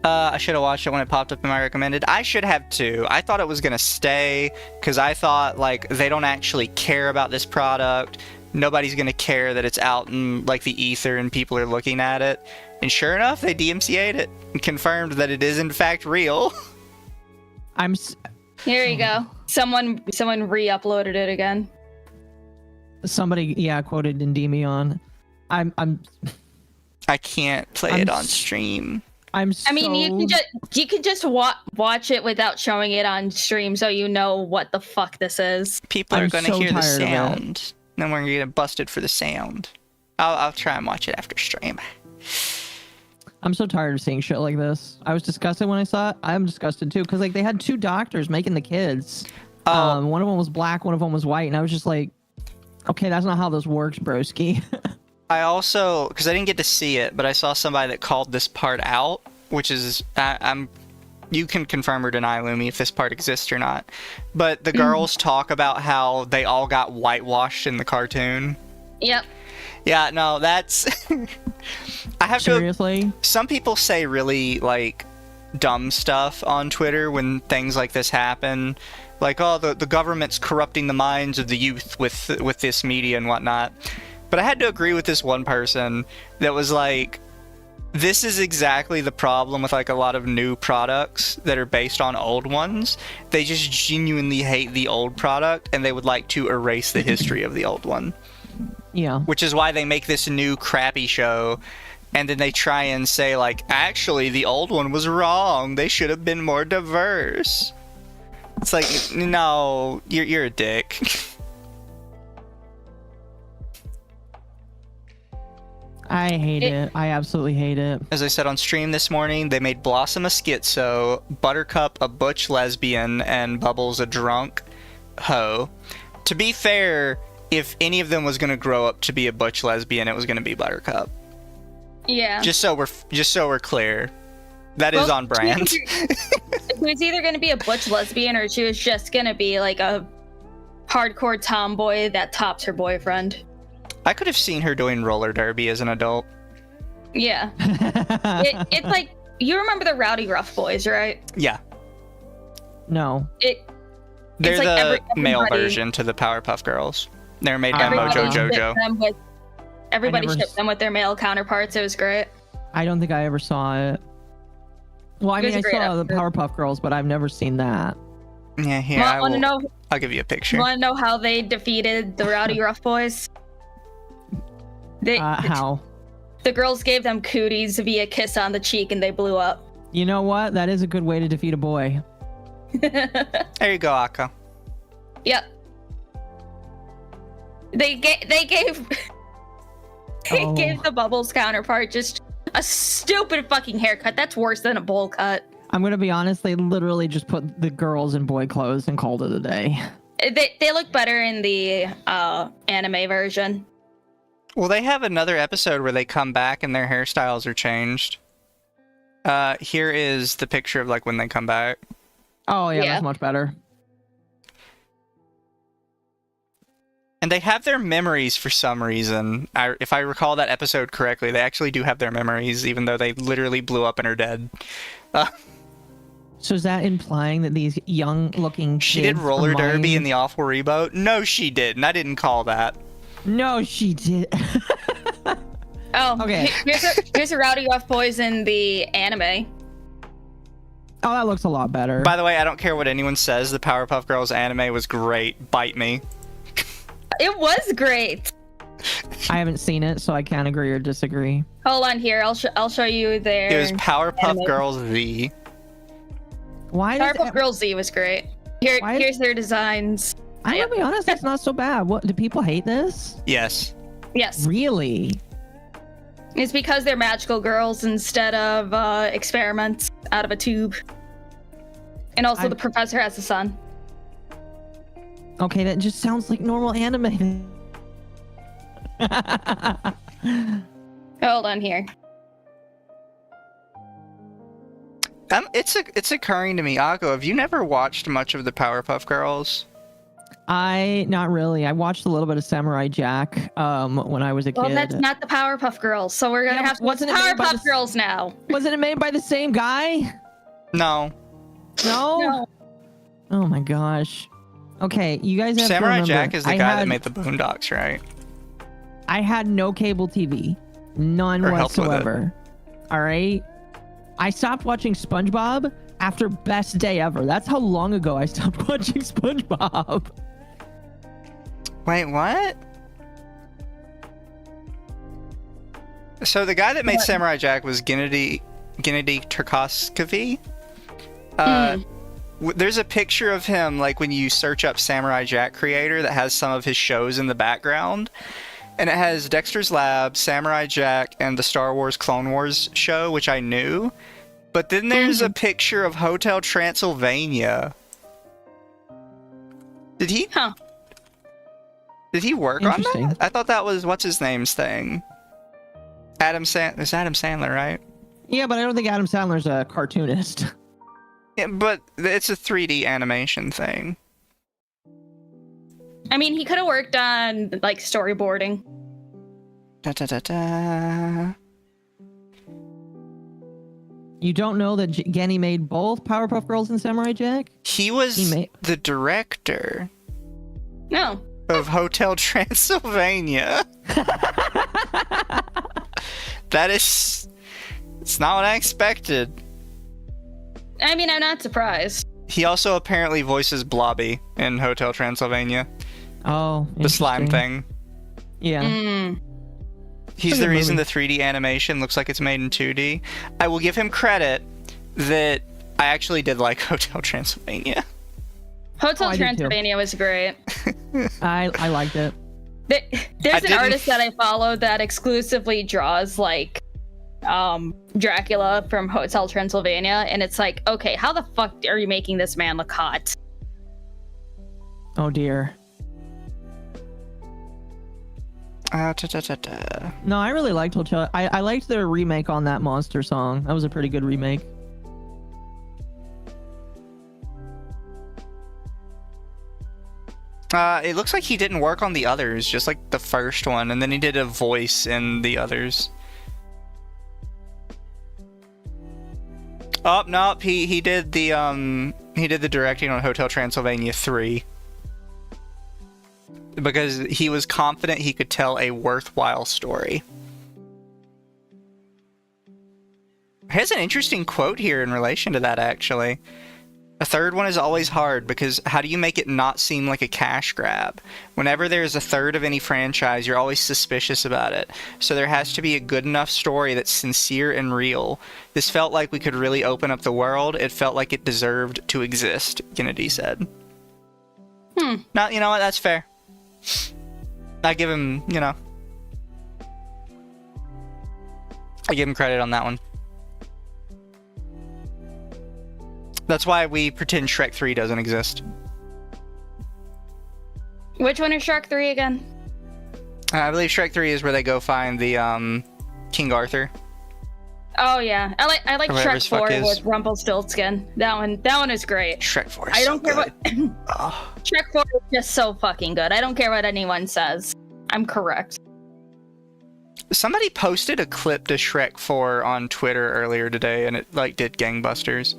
A: I should have watched it when it popped up in my recommended. I should have too. I thought it was gonna stay because I thought like they don't actually care about this product. Nobody's gonna care that it's out in like the ether and people are looking at it. And sure enough, they DMCA'd it and confirmed that it is in fact real.
C: Here you go. Someone re-uploaded it again.
B: Somebody, quoted Endymion.
A: I can't play it on stream.
C: I mean, you can just watch it without showing it on stream, so you know what the fuck this is.
A: People are gonna hear the sound. Then we're gonna get busted for the sound. I'll try and watch it after stream.
B: I'm so tired of seeing shit like this. I was disgusted when I saw it. I'm disgusted too, because like they had two doctors making the kids. One of them was black, one of them was white, and I was just like, okay, that's not how this works, broski.
A: I also, because I didn't get to see it, but I saw somebody that called this part out, which is, you can confirm or deny, Lumi, if this part exists or not. But the girls talk about how they all got whitewashed in the cartoon.
C: Yep.
A: Yeah, no, that's... I have
B: Seriously?
A: Some people say really, like, dumb stuff on Twitter when things like this happen. Like, oh, the government's corrupting the minds of the youth with this media and whatnot. But I had to agree with this one person that was like, this is exactly the problem with like a lot of new products that are based on old ones. They just genuinely hate the old product and they would like to erase the history of the old one.
B: Yeah.
A: Which is why they make this new crappy show and then they try and say like, actually the old one was wrong. They should have been more diverse. It's like, no, you're a dick.
B: I hate it. I absolutely hate it.
A: As I said on stream this morning, they made Blossom a schizo, Buttercup a butch lesbian, and Bubbles a drunk hoe. To be fair, if any of them was going to grow up to be a butch lesbian, it was going to be Buttercup.
C: Yeah.
A: Just so we're clear. That is on brand.
C: She was either going to be a butch lesbian or she was just going to be like a hardcore tomboy that tops her boyfriend.
A: I could have seen her doing roller derby as an adult.
C: Yeah. It's like, you remember the Rowdy Rough Boys, right?
A: Yeah.
B: No.
A: They're
C: like
A: the male
C: everybody-
A: version to the Powerpuff Girls. They're made by
B: Everybody
A: Mojo
C: shipped
A: Jojo.
C: them with- Everybody
B: never
C: shipped them with their male counterparts. It was great.
B: I don't think I ever saw it. Well, I
C: It was
B: mean, I
C: a great
B: saw the
C: episode.
B: Powerpuff Girls, but I've never seen that.
A: Yeah, here, I'll give you a picture.
C: Want to know how they defeated the Rowdy Rough Boys?
B: How?
C: The girls gave them cooties via kiss on the cheek, and they blew up.
B: You know what? That is a good way to defeat a boy.
A: There you go, Occo.
C: Yep. They gave
B: Oh.
C: gave the Bubbles counterpart just a stupid fucking haircut. That's worse than a bowl cut.
B: I'm gonna be honest. They literally just put the girls in boy clothes and called it a day.
C: They look better in the anime version.
A: Well, they have another episode where they come back and their hairstyles are changed. Here is the picture of like when they come back.
B: Oh yeah,
C: Yeah.
B: that's much better.
A: And they have their memories for some reason. If I recall that episode correctly, they actually do have their memories, even though they literally blew up and are dead.
B: So is that implying that these young-looking
A: She did
B: kids
A: roller
B: are
A: derby in
B: minds?
A: the awful reboot. No, she didn't. I didn't call that.
B: No, she did.
C: Oh,
B: Okay.
C: Here's a Rowdy Rough Boys in the anime.
B: Oh, that looks a lot better.
A: By the way, I don't care what anyone says. The Powerpuff Girls anime was great. Bite me.
C: It was great.
B: I haven't seen it, so I can't agree or disagree.
C: Hold on here. I'll show you their.
A: It was Powerpuff
C: anime.
A: Girls V.
B: Why does
C: Powerpuff Girls Z was great. Here's their designs.
B: I'm gonna be honest, it's not so bad. What do people hate this?
A: Yes.
C: Yes,
B: Really?
C: it's because they're magical girls instead of experiments out of a tube. And also, the professor has a son.
B: Okay, that just sounds like normal anime.
C: Hold on here.
A: It's occurring to me, Occo, have you never watched much of the Powerpuff Girls?
B: Not really. I watched a little bit of Samurai Jack when I was a kid.
C: Well, that's not the Powerpuff Girls, so we're gonna
B: Yeah,
C: have to watch
B: wasn't it made by
C: Powerpuff Girls now.
B: Wasn't it made by the same guy?
A: No.
B: No?
C: No.
B: Oh my gosh. Okay, you guys have to
A: Samurai
B: remember,
A: Jack is the guy that made the Boondocks, right?
B: I had no cable TV. None
A: Or helped with it.
B: whatsoever. All right? I stopped watching SpongeBob after Best Day Ever. That's how long ago I stopped watching SpongeBob.
A: Wait, what? So the guy that made Samurai Jack was Gennady Tarkovsky. There's a picture of him, like when you search up Samurai Jack creator, that has some of his shows in the background. And it has Dexter's Lab, Samurai Jack, and the Star Wars Clone Wars show, which I knew. But then there's a picture of Hotel Transylvania. Did he work on
B: Interesting.
A: that? I thought that was what's his name's thing. It's Adam Sandler, right?
B: Yeah, but I don't think Adam Sandler's a cartoonist.
A: Yeah, but it's a 3D animation thing.
C: I mean, he could have worked on like storyboarding.
A: Da, da, da, da.
B: You don't know that Genny made both Powerpuff Girls and Samurai Jack?
A: He was the director
C: No.
A: of Hotel Transylvania. It's not what I expected.
C: I mean, I'm not surprised.
A: He also apparently voices Blobby in Hotel Transylvania,
B: Oh,
A: the slime
B: interesting.
A: thing.
B: Yeah.
C: Mm.
A: He's
B: It's a
A: the
B: good
A: reason
B: movie.
A: the 3D animation looks like it's made in 2D. I will give him credit that I actually did like Hotel Transylvania.
C: Hotel
B: I did too.
C: Transylvania was great.
B: I liked it.
C: There's an
A: didn't-
C: artist that I follow that exclusively draws like Dracula from Hotel Transylvania, and it's like, okay, how the fuck are you making this man look hot?
B: Oh dear.
A: Da, da, da, da.
B: No, I really liked Hotel. I liked their remake on that monster song. That was a pretty good remake.
A: It looks like he didn't work on the others, just like the first one, and then he did a voice in the others. Oh no, he did the directing on Hotel Transylvania 3 because he was confident he could tell a worthwhile story. Here's an interesting quote here in relation to that, actually. A third one is always hard because how do you make it not seem like a cash grab? Whenever there's a third of any franchise, you're always suspicious about it. So there has to be a good enough story that's sincere and real. This felt like we could really open up the world. It felt like it deserved to exist, Kennedy said. No, you know what? That's fair. I give him, I give him credit on that one. That's why we pretend Shrek 3 doesn't exist.
C: Which one is Shrek 3 again?
A: I believe Shrek 3 is where they go find the King Arthur.
C: Oh yeah, I like Shrek 4
A: is.
C: with Rumpelstiltskin. That one is great.
A: Shrek 4 is
C: I don't
A: so
C: care
A: good.
C: what. Shrek 4 is just so fucking good. I don't care what anyone says. I'm correct.
A: Somebody posted a clip to Shrek 4 on Twitter earlier today, and it did gangbusters.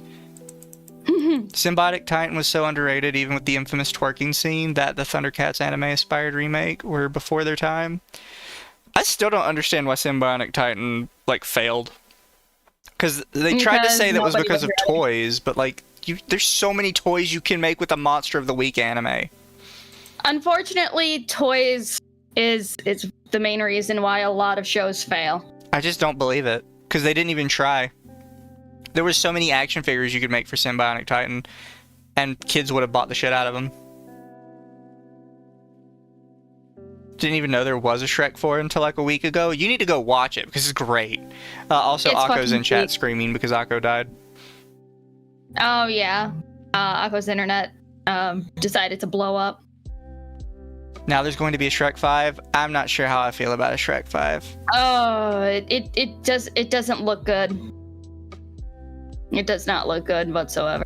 A: Symbiotic Titan was so underrated, even with the infamous twerking scene, that the Thundercats anime-inspired remake were before their time. I still don't understand why Symbiotic Titan failed. Because they tried to say that was because of toys, but there's so many toys you can make with a Monster of the Week anime.
C: Unfortunately, toys is the main reason why a lot of shows fail.
A: I just don't believe it, because they didn't even try. There was so many action figures you could make for Symbiotic Titan, and kids would have bought the shit out of them. Didn't even know there was a Shrek 4 until a week ago. You need to go watch it, because it's great. Also,
C: It's
A: Occo's in chat
C: sweet.
A: screaming because Occo died.
C: Oh yeah, Aqua's internet decided to blow up.
A: Now there's going to be a Shrek 5. I'm not sure how I feel about a Shrek 5.
C: Oh, it doesn't look good. It does not look good whatsoever.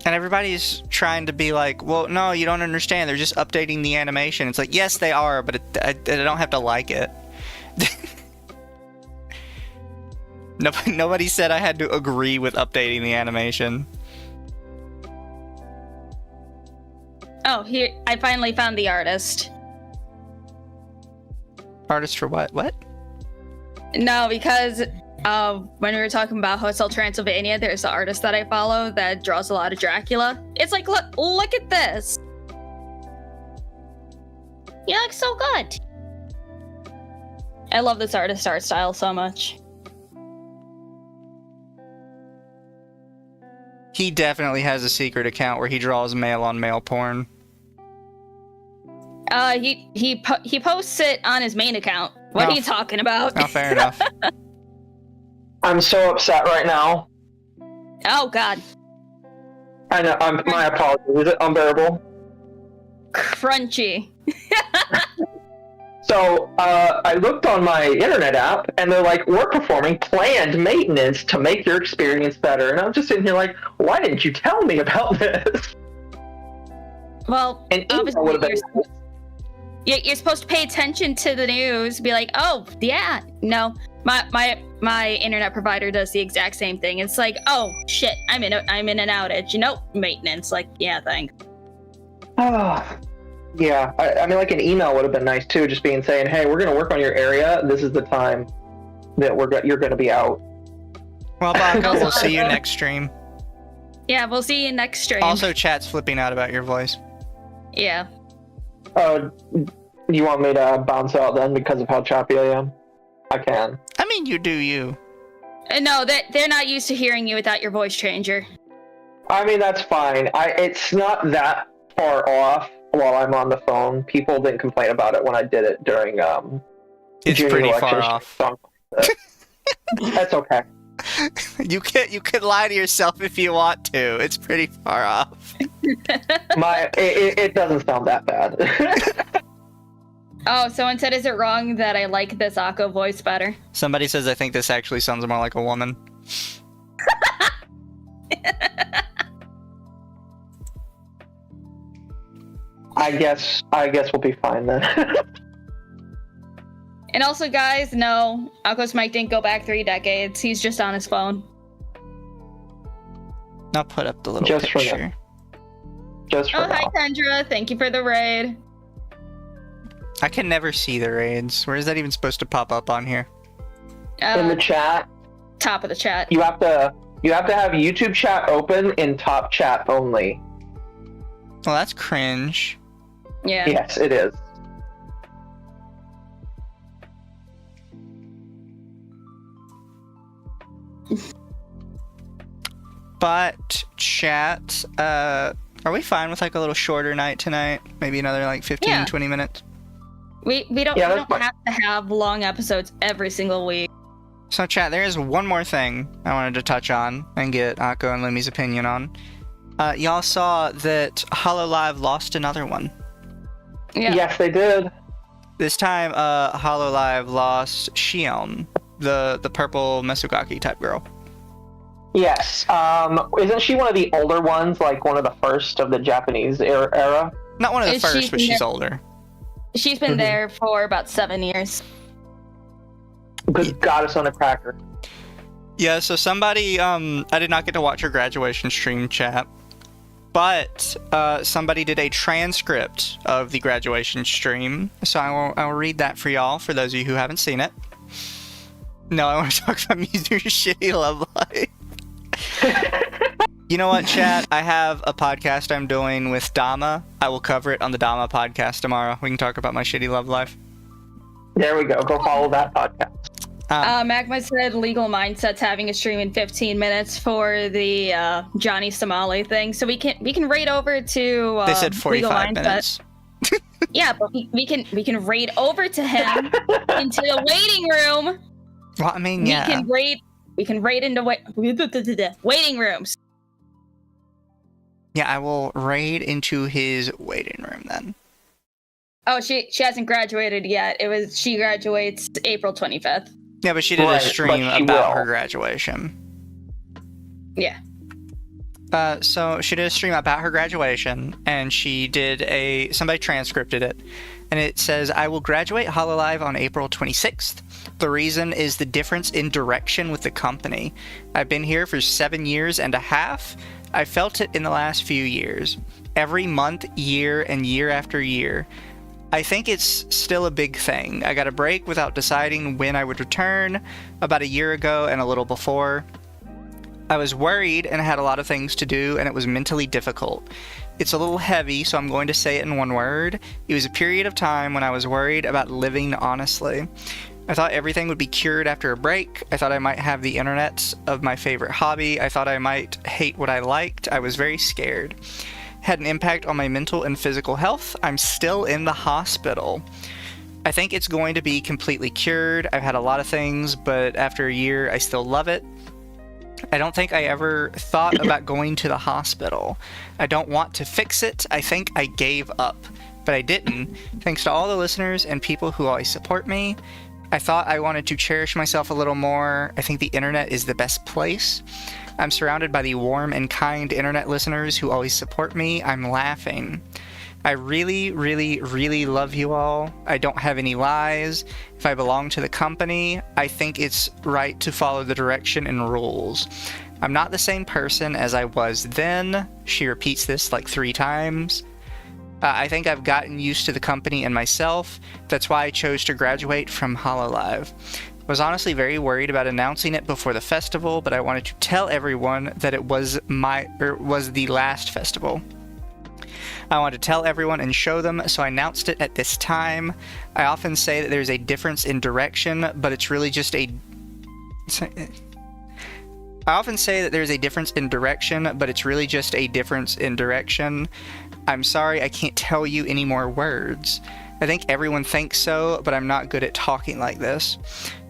A: And everybody's trying to be like, well, no, you don't understand. They're just updating the animation. It's like, yes, they are, but I don't have to like it. Nobody said I had to agree with updating the animation.
C: Oh, here, I finally found the artist.
A: Artist for what? What?
C: No, because when we were talking about Hotel Transylvania, there's an artist that I follow that draws a lot of Dracula. It's like, look at this. You look so good. I love this artist art style so much.
A: He definitely has a secret account where he draws male-on-male porn.
C: He posts it on his main account. What are you talking about?
A: Oh, fair enough.
D: I'm so upset right now.
C: Oh God.
D: I know. My apologies. Is it unbearable?
C: Crunchy.
D: So I looked on my internet app, and they're like, "We're performing planned maintenance to make your experience better." And I'm just sitting here like, "Why didn't you tell me about this?"
C: Well,
D: An email
C: obviously
D: would have been
C: you're supposed to pay attention to the news. Be like, oh yeah, no, my internet provider does the exact same thing. It's like, oh shit, I'm in an outage. Nope, maintenance. Like, yeah, thanks.
D: Yeah, I mean, an email would have been nice too, just saying, "Hey, we're going to work on your area. This is the time that you're going to be out."
A: Well, Baco, we'll see you next stream.
C: Yeah, we'll see you next stream.
A: Also, chat's flipping out about your voice.
C: Yeah.
D: Oh, you want me to bounce out then because of how choppy I am? I can.
A: I mean, you do you.
C: No, they're not used to hearing you without your voice changer.
D: I mean, that's fine. It's not that far off while I'm on the phone. People didn't complain about it when I did it during
A: It's
D: junior
A: pretty
D: elections.
A: far off.
D: That's okay.
A: You could lie to yourself if you want to. It's pretty far off.
D: It doesn't sound that bad.
C: Oh, someone said, is it wrong that I like this Occo voice better?
A: Somebody says I think this actually sounds more like a woman.
D: I guess we'll be fine then.
C: And also, guys, no, Occo's mic didn't go back 3 decades. He's just on his phone.
A: I'll put up the little
D: Just for
A: picture.
D: Just for
C: Oh, hi,
D: now.
C: Kendra. Thank you for the raid.
A: I can never see the raids. Where is that even supposed to pop up on here?
D: In the chat,
C: Top of the chat.
D: you have to have YouTube chat open in top chat only.
A: Well, that's cringe.
C: Yeah.
D: Yes, it is.
A: But chat, are we fine with like a little shorter night tonight? Maybe another like 15,
C: Yeah.
A: 20 minutes?
C: We don't,
D: Yeah,
C: we
D: that's
C: don't
D: fine.
C: have to have long episodes every single week.
A: So chat, there is one more thing I wanted to touch on and get Occo and Lumi's opinion on. Y'all saw that HoloLive lost another one.
C: Yeah.
D: Yes, they did.
A: This time, HoloLive lost Shion, the purple Mesugaki type girl.
D: Yes. Isn't she one of the older ones, like one of the first of the Japanese era?
A: Not one of the
C: Is
A: first,
C: she
A: but she's
C: there-
A: older.
C: She's been
D: Mhm.
C: there for about 7 years.
D: Good goddess on a cracker.
A: Yeah, so somebody, I did not get to watch her graduation stream, chat, but somebody did a transcript of the graduation stream, so I will read that for y'all, for those of you who haven't seen it. No, I want to talk about Mizu's shitty love life. You know what, chat? I have a podcast I'm doing with Dama. I will cover it on the Dama podcast tomorrow. We can talk about my shitty love life.
D: There we go. Go follow that podcast.
C: Magma said Legal Mindset's having a stream in 15 minutes for the Johnny Somali thing, so we can raid over to
A: They said
C: Legal
A: 45
C: Mindset.
A: minutes.
C: Yeah, but we can raid over to him into the waiting room.
A: Well, I mean, yeah.
C: We can raid into waiting rooms.
A: Yeah, I will raid into his waiting room then.
C: Oh, she hasn't graduated yet. She graduates April 25th.
A: Yeah, but she did
D: Right,
A: a stream
D: but she
A: about
D: will.
A: her graduation.
C: Yeah.
A: So she did a stream about her graduation, and she did somebody transcripted it, and it says, "I will graduate HoloLive on April 26th. The reason is the difference in direction with the company. I've been here for 7 years and a half. I felt it in the last few years. Every month, year, and year after year. I think it's still a big thing. I got a break without deciding when I would return about a year ago and a little before. I was worried and had a lot of things to do, and it was mentally difficult. It's a little heavy, so I'm going to say it in one word. It was a period of time when I was worried about living honestly. I thought everything would be cured after a break. I thought I might have the internet of my favorite hobby. I thought I might hate what I liked. I was very scared. Had an impact on my mental and physical health. I'm still in the hospital. I think it's going to be completely cured. I've had a lot of things, but after a year, I still love it. I don't think I ever thought about going to the hospital. I don't want to fix it. I think I gave up, but I didn't. Thanks to all the listeners and people who always support me. I thought I wanted to cherish myself a little more. I think the internet is the best place. I'm surrounded by the warm and kind internet listeners who always support me. I'm laughing. I really, really, really love you all. I don't have any lies. If I belong to the company, I think it's right to follow the direction and rules. I'm not the same person as I was then. She repeats this like 3 times. I think I've gotten used to the company and myself. That's why I chose to graduate from HoloLive. I was honestly very worried about announcing it before the festival, but I wanted to tell everyone that it was the last festival. I wanted to tell everyone and show them, so I announced it at this time. I often say that there's a difference in direction, but it's really just a... I often say that there's a difference in direction, but it's really just a difference in direction. I'm sorry, I can't tell you any more words. I think everyone thinks so, but I'm not good at talking like this.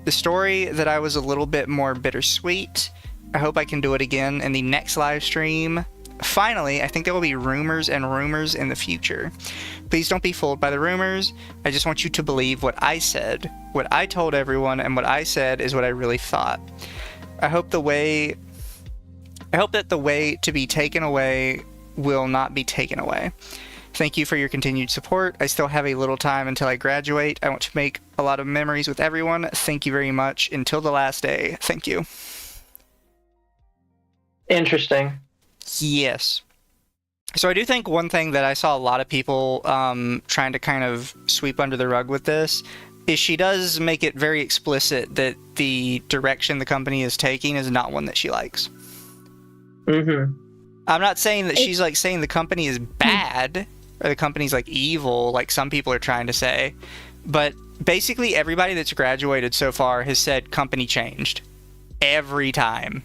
A: The story that I was a little bit more bittersweet. I hope I can do it again in the next live stream. Finally, I think there will be rumors and rumors in the future. Please don't be fooled by the rumors. I just want you to believe what I said. What I told everyone and what I said is what I really thought. I hope that the way to be taken away will not be taken away. Thank you for your continued support. I still have a little time until I graduate. I want to make a lot of memories with everyone. Thank you very much. Until the last day. Thank you.
D: Interesting.
A: Yes. So I do think one thing that I saw a lot of people trying to kind of sweep under the rug with this is she does make it very explicit that the direction the company is taking is not one that she likes.
D: Mm-hmm.
A: I'm not saying that she's like saying the company is bad or the company's like evil, like some people are trying to say, but basically everybody that's graduated so far has said company changed every time.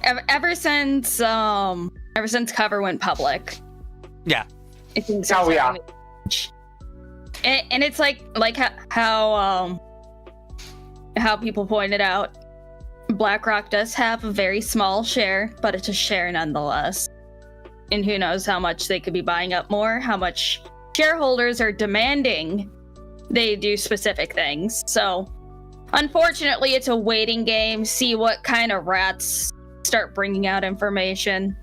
C: Ever since Cover went public.
A: Yeah.
C: I think
D: Oh yeah.
C: And it's like how people pointed out, BlackRock does have a very small share, but it's a share nonetheless. And who knows how much they could be buying up more, how much shareholders are demanding they do specific things. So, unfortunately, it's a waiting game. See what kind of rats start bringing out information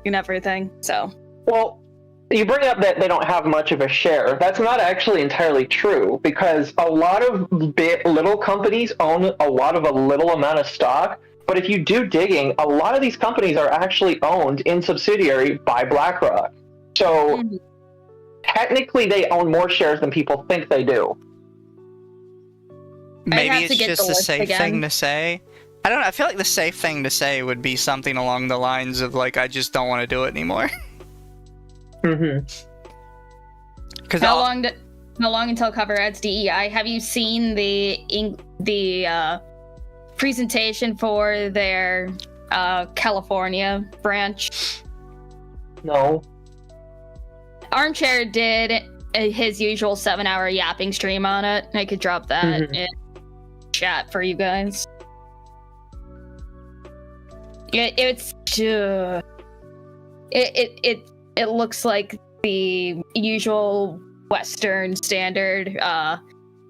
C: and everything. So,
D: Well, you bring up that they don't have much of a share. That's not actually entirely true, because a lot of little companies own a lot of a little amount of stock. But if you do digging, a lot of these companies are actually owned in subsidiary by BlackRock. So technically they own more shares than people think they do.
A: Maybe it's just a safe thing to say. I don't know. I feel like the safe thing to say would be something along the lines of like, I just don't want to do it anymore.
D: Mm-hmm.
C: How long until Cover adds DEI? Have you seen the presentation for their California branch?
D: No.
C: Armchair did his usual 7-hour yapping stream on it. I could drop that in chat for you guys. It looks like the usual Western standard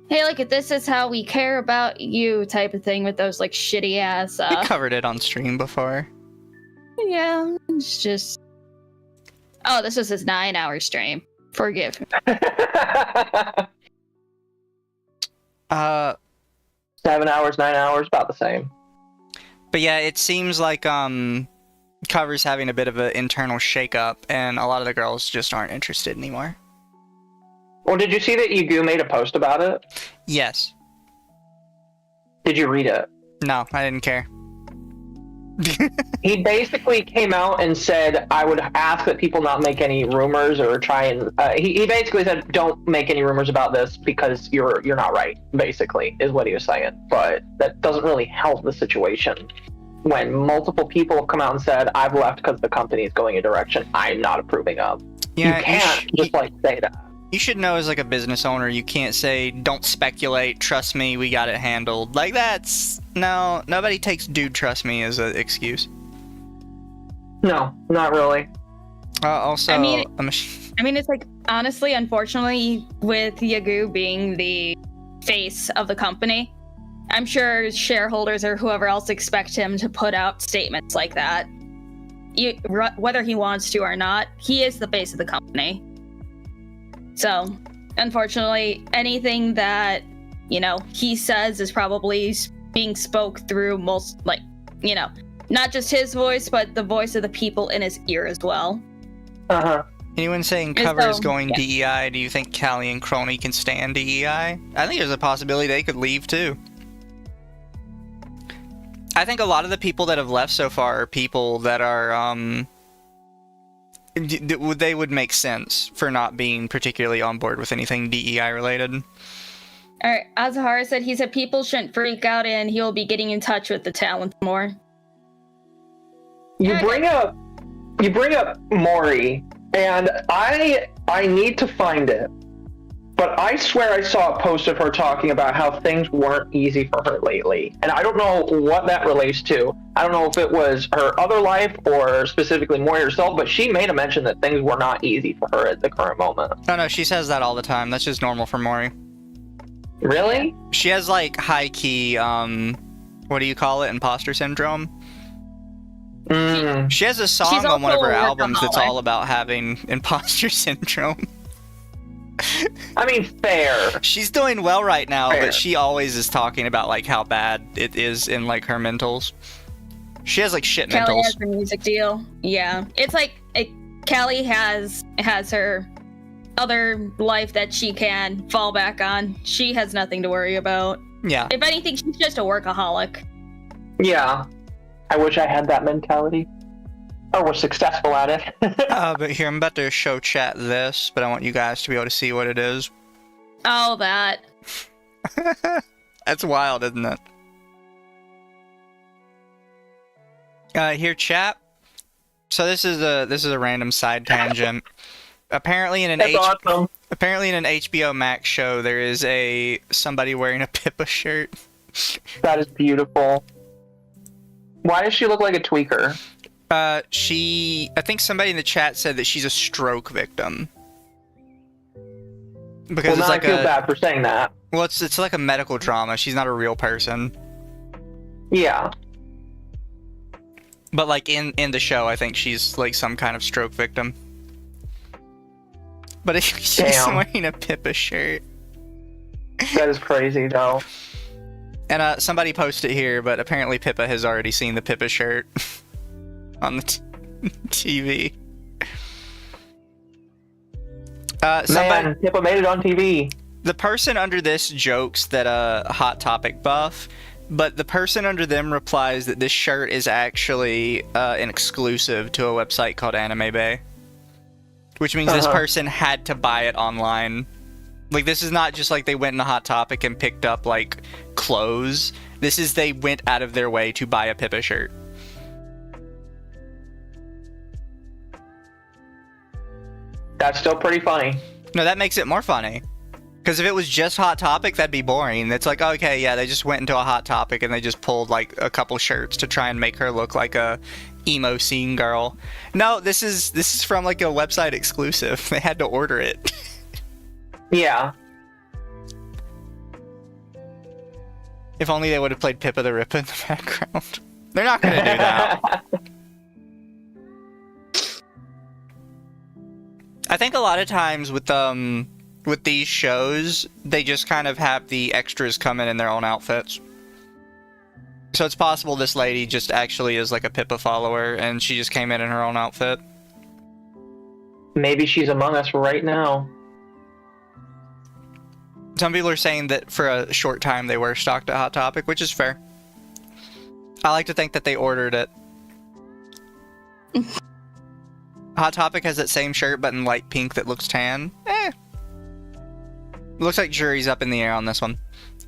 C: hey, look at this is how we care about you type of thing with those like shitty ass
A: We covered it on stream before.
C: Yeah, it's just this was his 9-hour stream. Forgive me.
D: 7 hours, 9 hours, about the same.
A: But yeah, it seems like Cover's having a bit of an internal shakeup, and a lot of the girls just aren't interested anymore.
D: Well, did you see that Yugu made a post about it?
A: Yes.
D: Did you read it?
A: No, I didn't care.
D: He basically came out and said, I would ask that people not make any rumors or try and... he basically said, don't make any rumors about this because you're not right, basically, is what he was saying. But that doesn't really help the situation when multiple people have come out and said, I've left because the company is going a direction I'm not approving of.
A: Yeah,
D: you can't just say that.
A: You should know as like a business owner, you can't say, don't speculate, trust me, we got it handled. Like that's... No, nobody takes dude trust me as an excuse.
D: No, not really.
A: Also,
C: I mean, it's like, honestly, unfortunately, with Yugu being the face of the company, I'm sure shareholders or whoever else expect him to put out statements like that. Whether he wants to or not, he is the face of the company. So, unfortunately, anything that, he says is probably being spoke through not just his voice, but the voice of the people in his ear as well.
D: Uh-huh.
A: Anyone saying Cover is going DEI, do you think Callie and Crony can stand DEI? I think there's a possibility they could leave too. I think a lot of the people that have left so far are people that are, they would make sense for not being particularly on board with anything DEI related.
C: All right, Azahara said he said people shouldn't freak out and he'll be getting in touch with the talent more.
D: You bring up Mori, and I need to find it, but I swear I saw a post of her talking about how things weren't easy for her lately, and I don't know what that relates to. I don't know if it was her other life or specifically Mori herself, but she made a mention that things were not easy for her at the current moment.
A: No, she says that all the time. That's just normal for Mori.
D: Really?
A: She has like high-key, what do you call it, imposter syndrome? She has a song on one of her albums that's all about having imposter syndrome.
D: I mean, fair.
A: She's doing well right now, but she always is talking about like how bad it is in like her mentals. She has like shit
C: Kelly
A: mentals.
C: has her music deal. Yeah, it's like Kelly has her other life that she can fall back on. She has nothing to worry about.
A: Yeah.
C: If anything, she's just a workaholic.
D: Yeah. I wish I had that mentality. Or was successful at it.
A: But here, I'm about to show chat this, but I want you guys to be able to see what it is.
C: Oh, that.
A: That's wild, isn't it? Here, chat. So this is a random side tangent. Apparently in an
D: awesome.
A: Apparently in an HBO Max show, there is somebody wearing a Pippa shirt.
D: That is beautiful. Why does she look like a tweaker?
A: I think somebody in the chat said that she's a stroke victim. Because
D: Well,
A: it's
D: now
A: like
D: I feel bad for saying that.
A: Well, it's like a medical drama. She's not a real person.
D: Yeah.
A: But like in the show, I think she's like some kind of stroke victim. But if she's wearing a Pippa shirt.
D: That is crazy, though.
A: And somebody posted here, but apparently Pippa has already seen the Pippa shirt on the TV.
D: Man, Pippa made it on TV.
A: The person under this jokes that Hot Topic buff, but the person under them replies that this shirt is actually an exclusive to a website called Anime Bay. Which means this person had to buy it online. Like, this is not just like they went in a Hot Topic and picked up, like, clothes. This is they went out of their way to buy a Pippa shirt.
D: That's still pretty funny.
A: No, that makes it more funny. Because if it was just Hot Topic, that'd be boring. It's like, okay, yeah, they just went into a Hot Topic and they just pulled, like, a couple shirts to try and make her look like a emo scene girl. No, this is from, like, a website exclusive. They had to order it.
D: Yeah.
A: If only they would have played Pippa the Rippa in the background. They're not gonna do that. I think a lot of times with these shows, they just kind of have the extras come in their own outfits. So it's possible this lady just actually is like a Pippa follower, and she just came in her own outfit.
D: Maybe she's among us right now.
A: Some people are saying that for a short time they were stocked at Hot Topic, which is fair. I like to think that they ordered it. Hot Topic has that same shirt, but in light pink that looks tan. Looks like jury's up in the air on this one.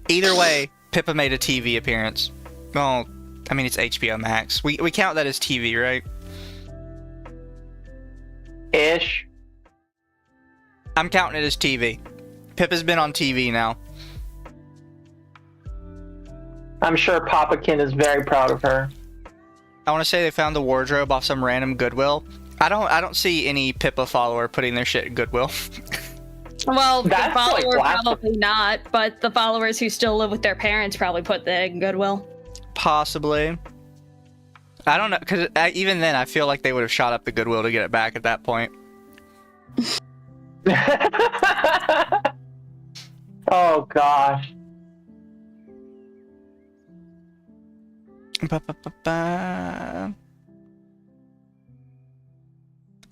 A: Either way, Pippa made a TV appearance. Well, I mean, it's HBO Max. We count that as TV, right?
D: Ish.
A: I'm counting it as TV. Pippa's been on TV now.
D: I'm sure Papakin is very proud of her.
A: I want to say they found the wardrobe off some random Goodwill. I don't see any Pippa follower putting their shit at Goodwill.
C: Well,
D: That's
C: the follower
D: like
C: probably not, but the followers who still live with their parents probably put the egg in Goodwill. Possibly.
A: I don't know, because even then, I feel like they would have shot up the Goodwill to get it back at that point.
D: Oh, gosh.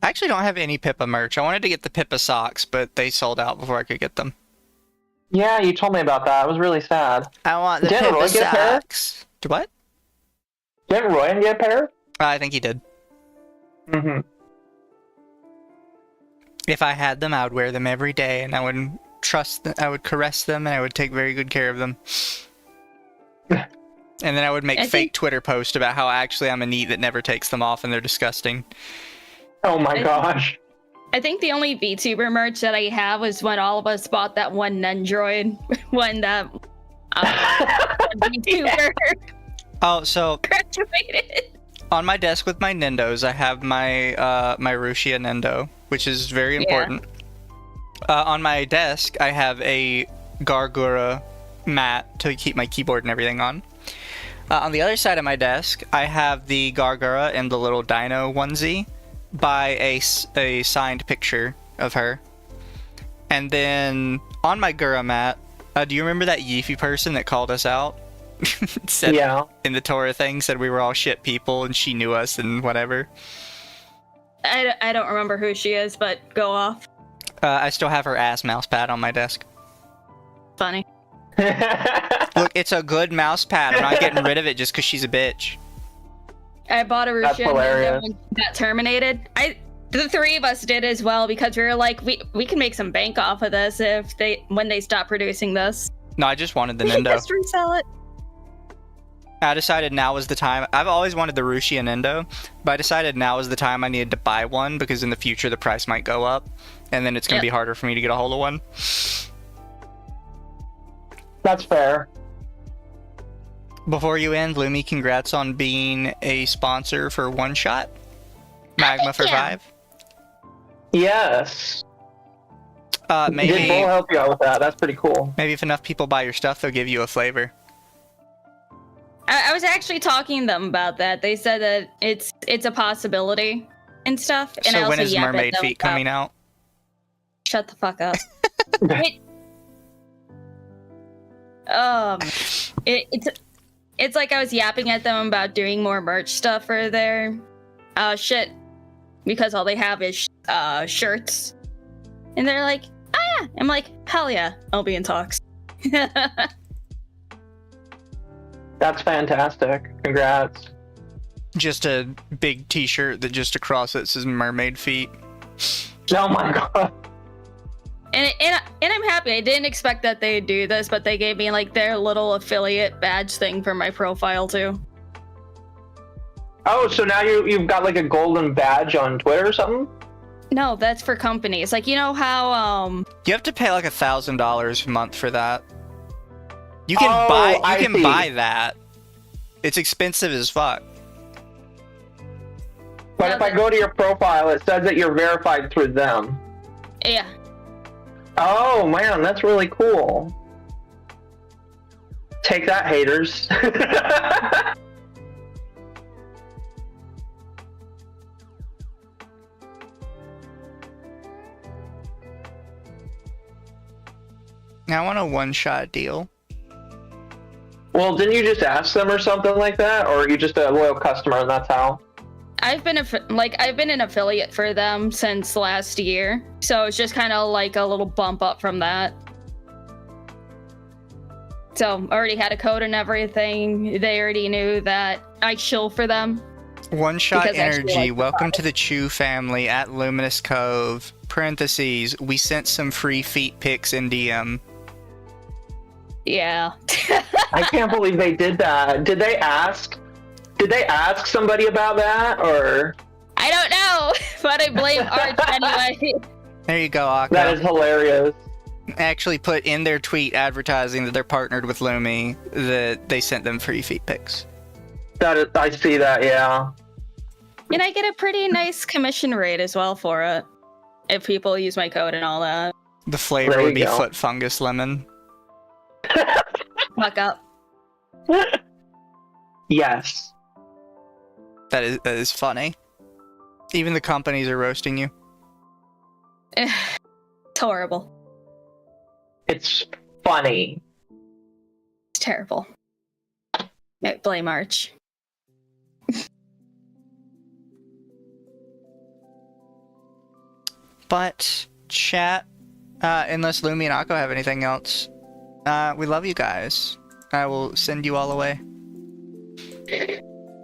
A: I actually don't have any Pippa merch. I wanted to get the Pippa socks, but they sold out before I could get them.
D: Yeah, you told me about that. It was really sad.
A: I want the
D: Didn't
A: Pippa
D: Roy get a pair?
A: socks. What?
D: Didn't Royan get a pair?
A: I think he did.
D: Mm-hmm.
A: If I had them, I would wear them every day, and I would trust them, I would caress them, and I would take very good care of them. And then I would make fake Twitter posts about how actually I'm a neat that never takes them off and they're disgusting.
D: Oh my gosh.
C: I think the only VTuber merch that I have was when all of us bought that one Nendroid when that VTuber
A: Oh, so
C: graduated.
A: on my desk with my Nendos, I have my my Rushia Nendo, which is very important. On my desk, I have a Gargura mat to keep my keyboard and everything on. On the other side of my desk, I have the Gargura and the little dino onesie by a signed picture of her. And then on my Gura mat, do you remember that Yeefy person that called us out said
D: Yeah.
A: in the Torah thing, said we were all shit people and she knew us and whatever.
C: I don't remember who she is, but go off.
A: I still have her ass mouse pad on my desk.
C: Funny.
A: Look, it's a good mouse pad. I'm not getting rid of it just because she's a bitch.
C: I bought a
D: That's
C: Russian
D: hilarious.
C: when she got terminated. The three of us did as well because we were like, we can make some bank off of this when they stop producing this.
A: No, I just wanted the
C: We should
A: Nendo.
C: just resell it.
A: I decided now was the time. I've always wanted the Rushi and Nendo, but I decided now was the time I needed to buy one because in the future the price might go up, and then it's going to be harder for me to get a hold of one.
D: That's fair.
A: Before you end, Lumi, congrats on being a sponsor for One Shot. Magma for
C: Yeah.
A: 5.
D: Yes. Did
A: Maybe
D: Bull help you out with that? That's pretty cool.
A: maybe if enough people buy your stuff, they'll give you a flavor.
C: I was actually talking to them about that. They said that it's a possibility and stuff. And I
A: So
C: also
A: when is
C: yapped at
A: Mermaid
C: them
A: Feet
C: about-
A: coming out?
C: Shut the fuck up. It's like I was yapping at them about doing more merch stuff for their shit because all they have is shirts, and they're like, oh yeah. I'm like, hell yeah, I'll be in talks.
D: That's fantastic. Congrats.
A: Just a big T-shirt that just across it says Mermaid Feet.
D: Oh my god.
C: And I'm happy. I didn't expect that they'd do this, but they gave me like their little affiliate badge thing for my profile too.
D: Oh, so now you've got like a golden badge on Twitter or something?
C: No, that's for companies. Like, you know how
A: You have to pay like $1,000 a month for that. You can
D: I see.
A: buy that. It's expensive as fuck.
D: But if I go to your profile, it says that you're verified through them.
C: yeah.
D: Oh man, that's really cool. Take that, haters.
A: Now I want a one-shot deal.
D: Well, didn't you just ask them or something like that, or are you just a loyal customer and that's how?
C: I've been an affiliate for them since last year, so it's just kind of like a little bump up from that. So already had a code and everything. They already knew that I chill for them.
A: One-shot
C: Because I actually
A: energy.
C: like the
A: Welcome
C: vibe.
A: to the Chew family at Luminous Cove. Parentheses. We sent some free feet pics in DM.
C: Yeah.
D: I can't believe they did that. Did they ask somebody about that, or?
C: I don't know, but I blame Arch anyway.
A: There you go, Occo.
D: That is hilarious.
A: Actually put in their tweet advertising that they're partnered with Lumi that they sent them free feet pics.
D: I see that, yeah.
C: And I get a pretty nice commission rate as well for it, if people use my code and all that.
A: The flavor
D: There
A: would
D: you
A: be
D: go.
A: foot fungus lemon.
C: Fuck up.
D: Yes.
A: That is funny. Even the companies are roasting you.
C: It's horrible.
D: It's funny.
C: It's terrible. I blame Arch.
A: But chat, unless Lumi and Occo have anything else, we love you guys. I will send you all away.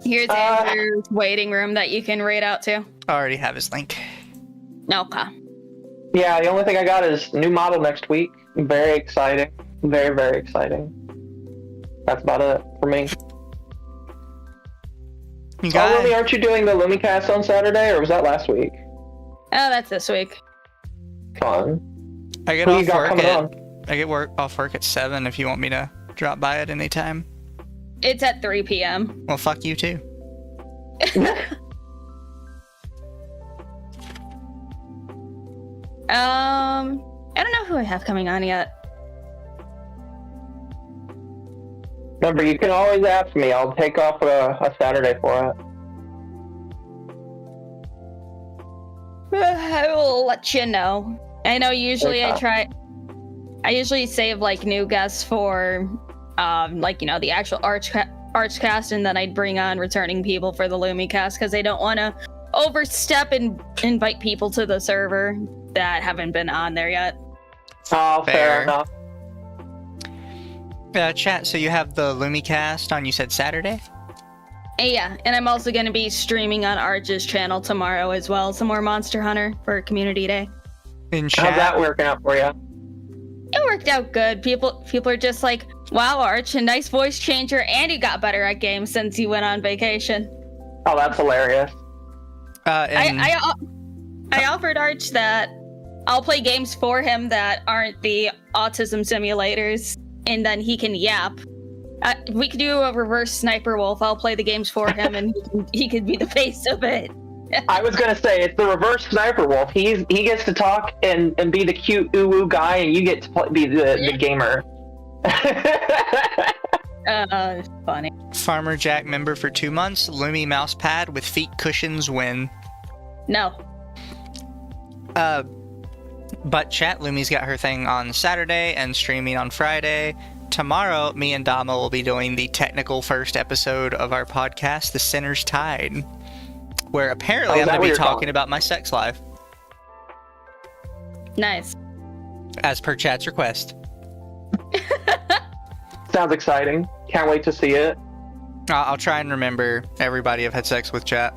C: Here's Andrew's waiting room that you can raid out to.
A: I already have his link.
C: Okay.
D: Yeah, the only thing I got is new model next week. Very exciting. Very, very exciting. That's about it for me.
A: You
D: Oh, Lumi,
A: guys,
D: aren't you doing the Lumicast on Saturday, or was that last week?
C: Oh, that's this week.
D: Fun.
A: I get
D: Who you
A: off
D: got
A: work
D: coming
A: at
D: on?
A: off work at 7 if you want me to drop by at any time.
C: It's at 3 p.m.
A: Well, fuck you too.
C: I don't know who I have coming on yet.
D: Remember, you can always ask me. I'll take off a Saturday for it.
C: I will let you know. I know usually
D: Okay.
C: I usually save like new guests for like, you know, the actual Arch cast, and then I'd bring on returning people for the Lumi cast because they don't want to overstep and invite people to the server that haven't been on there yet.
D: Oh, fair enough.
A: Chat, so you have the Lumicast on, you said Saturday?
C: Yeah, and I'm also going to be streaming on Arch's channel tomorrow as well, some more Monster Hunter for Community Day.
A: In chat?
D: How's that working out for you?
C: It worked out good. People are just like, wow, Arch, a nice voice changer, and you got better at games since you went on vacation.
D: Oh, that's hilarious.
C: I offered Arch that I'll play games for him that aren't the autism simulators, and then he can yap. We could do a reverse Sniper Wolf. I'll play the games for him, and he could be the face of it.
D: I was gonna say it's the reverse Sniper Wolf. He gets to talk and be the cute ooh guy, and you get to be the gamer.
C: Funny.
A: Farmer Jack member for 2 months. Lumi mouse pad with feet cushions win.
C: No.
A: But chat, Lumi's got her thing on Saturday and streaming on Friday. Tomorrow, me and Dama will be doing the technical first episode of our podcast, The Sinner's Tide, where apparently I'm going to be talking about my sex life.
C: Nice.
A: As per chat's request.
D: Sounds exciting. Can't wait to see it.
A: I'll try and remember everybody I've had sex with, chat.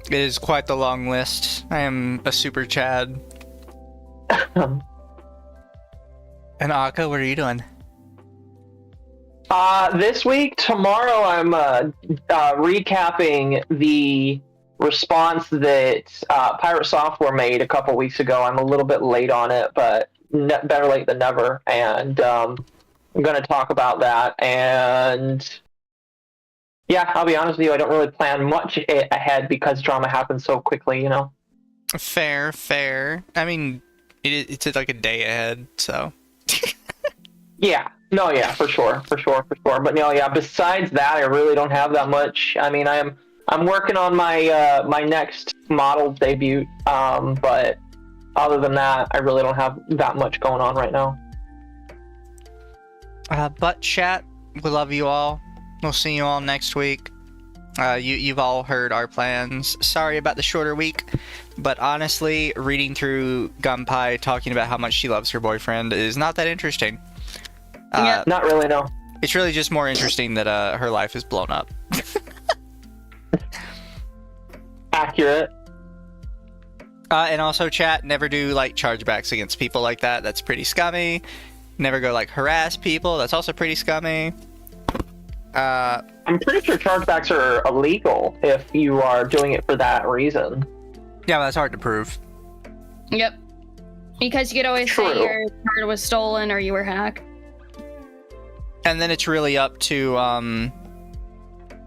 A: It is quite the long list. I am a super Chad. And Occo, what are you doing?
D: This week, tomorrow, I'm recapping the response that Pirate Software made a couple weeks ago. I'm a little bit late on it, but better late than never. And I'm going to talk about that. And yeah, I'll be honest with you, I don't really plan much ahead because drama happens so quickly, you know?
A: Fair. I mean, it's like a day ahead, so...
D: Yeah, no, yeah, for sure. But no, yeah, besides that, I really don't have that much. I mean, I'm working on my my next model debut, but other than that, I really don't have that much going on right now.
A: But chat, we love you all. We'll see you all next week. You've all heard our plans. Sorry about the shorter week, but honestly, reading through Gumpai talking about how much she loves her boyfriend is not that interesting.
D: Yeah, not really, no.
A: It's really just more interesting that her life is blown up.
D: Accurate.
A: And also, chat, never do like chargebacks against people like that. That's pretty scummy. Never go like harass people. That's also pretty scummy.
D: I'm pretty sure chargebacks are illegal if you are doing it for that reason.
A: Yeah, but that's hard to prove.
C: Yep. Because you could always say your card was stolen or you were hacked.
A: And then it's really up to,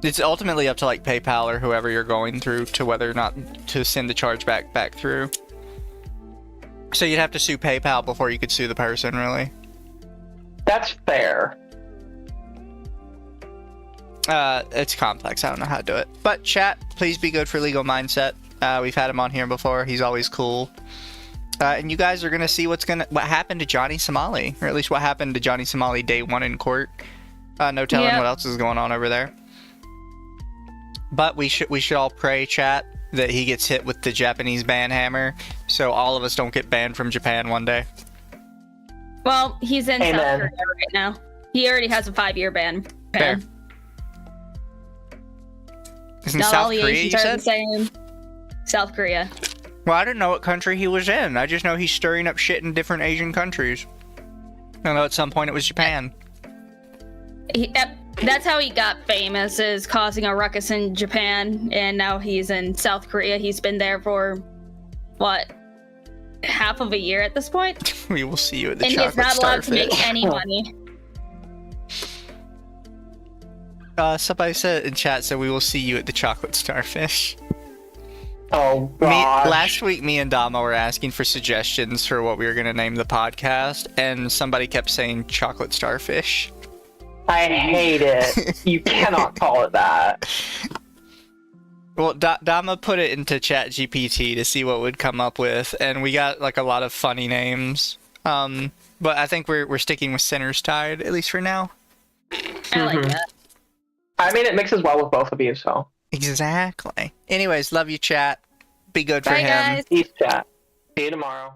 A: it's ultimately up to like PayPal or whoever you're going through to whether or not to send the chargeback back through. So you'd have to sue PayPal before you could sue the person, really.
D: That's fair.
A: It's complex. I don't know how to do it. But chat, please be good for Legal Mindset. We've had him on here before. He's always cool. And you guys are gonna see what happened to Johnny Somali, or at least what happened to Johnny Somali day one in court. No telling what else is going on over there. But we should all pray, chat, that he gets hit with the Japanese ban hammer, so all of us don't get banned from Japan one day.
C: Well, he's in South Korea right now. He already has a 5-year ban.
A: Fair. Isn't South Korea, you said?
C: Saying South Korea.
A: Well, I didn't know what country he was in. I just know he's stirring up shit in different Asian countries. I know at some point it was Japan.
C: That's how he got famous, is causing a ruckus in Japan, and now he's in South Korea. He's been there for, what, half of a year at this point?
A: We will see you at the
C: and
A: chocolate
C: he's not allowed
A: starfish.
C: to make any money.
A: Somebody said in chat, so we will see you at the chocolate starfish.
D: Oh, gosh.
A: Last week, me and Dama were asking for suggestions for what we were going to name the podcast, and somebody kept saying chocolate starfish.
D: I hate it. You cannot call it that.
A: Well, Dama put it into ChatGPT to see what would come up with, and we got like a lot of funny names. But I think we're sticking with Sinner's Tide, at least for now.
C: I like
D: Mhm.
C: that.
D: I mean, it mixes well with both of you, so.
A: Exactly. Anyways, love you, chat. Be good for
C: Bye,
A: him.
C: guys.
D: Peace, chat. See you tomorrow.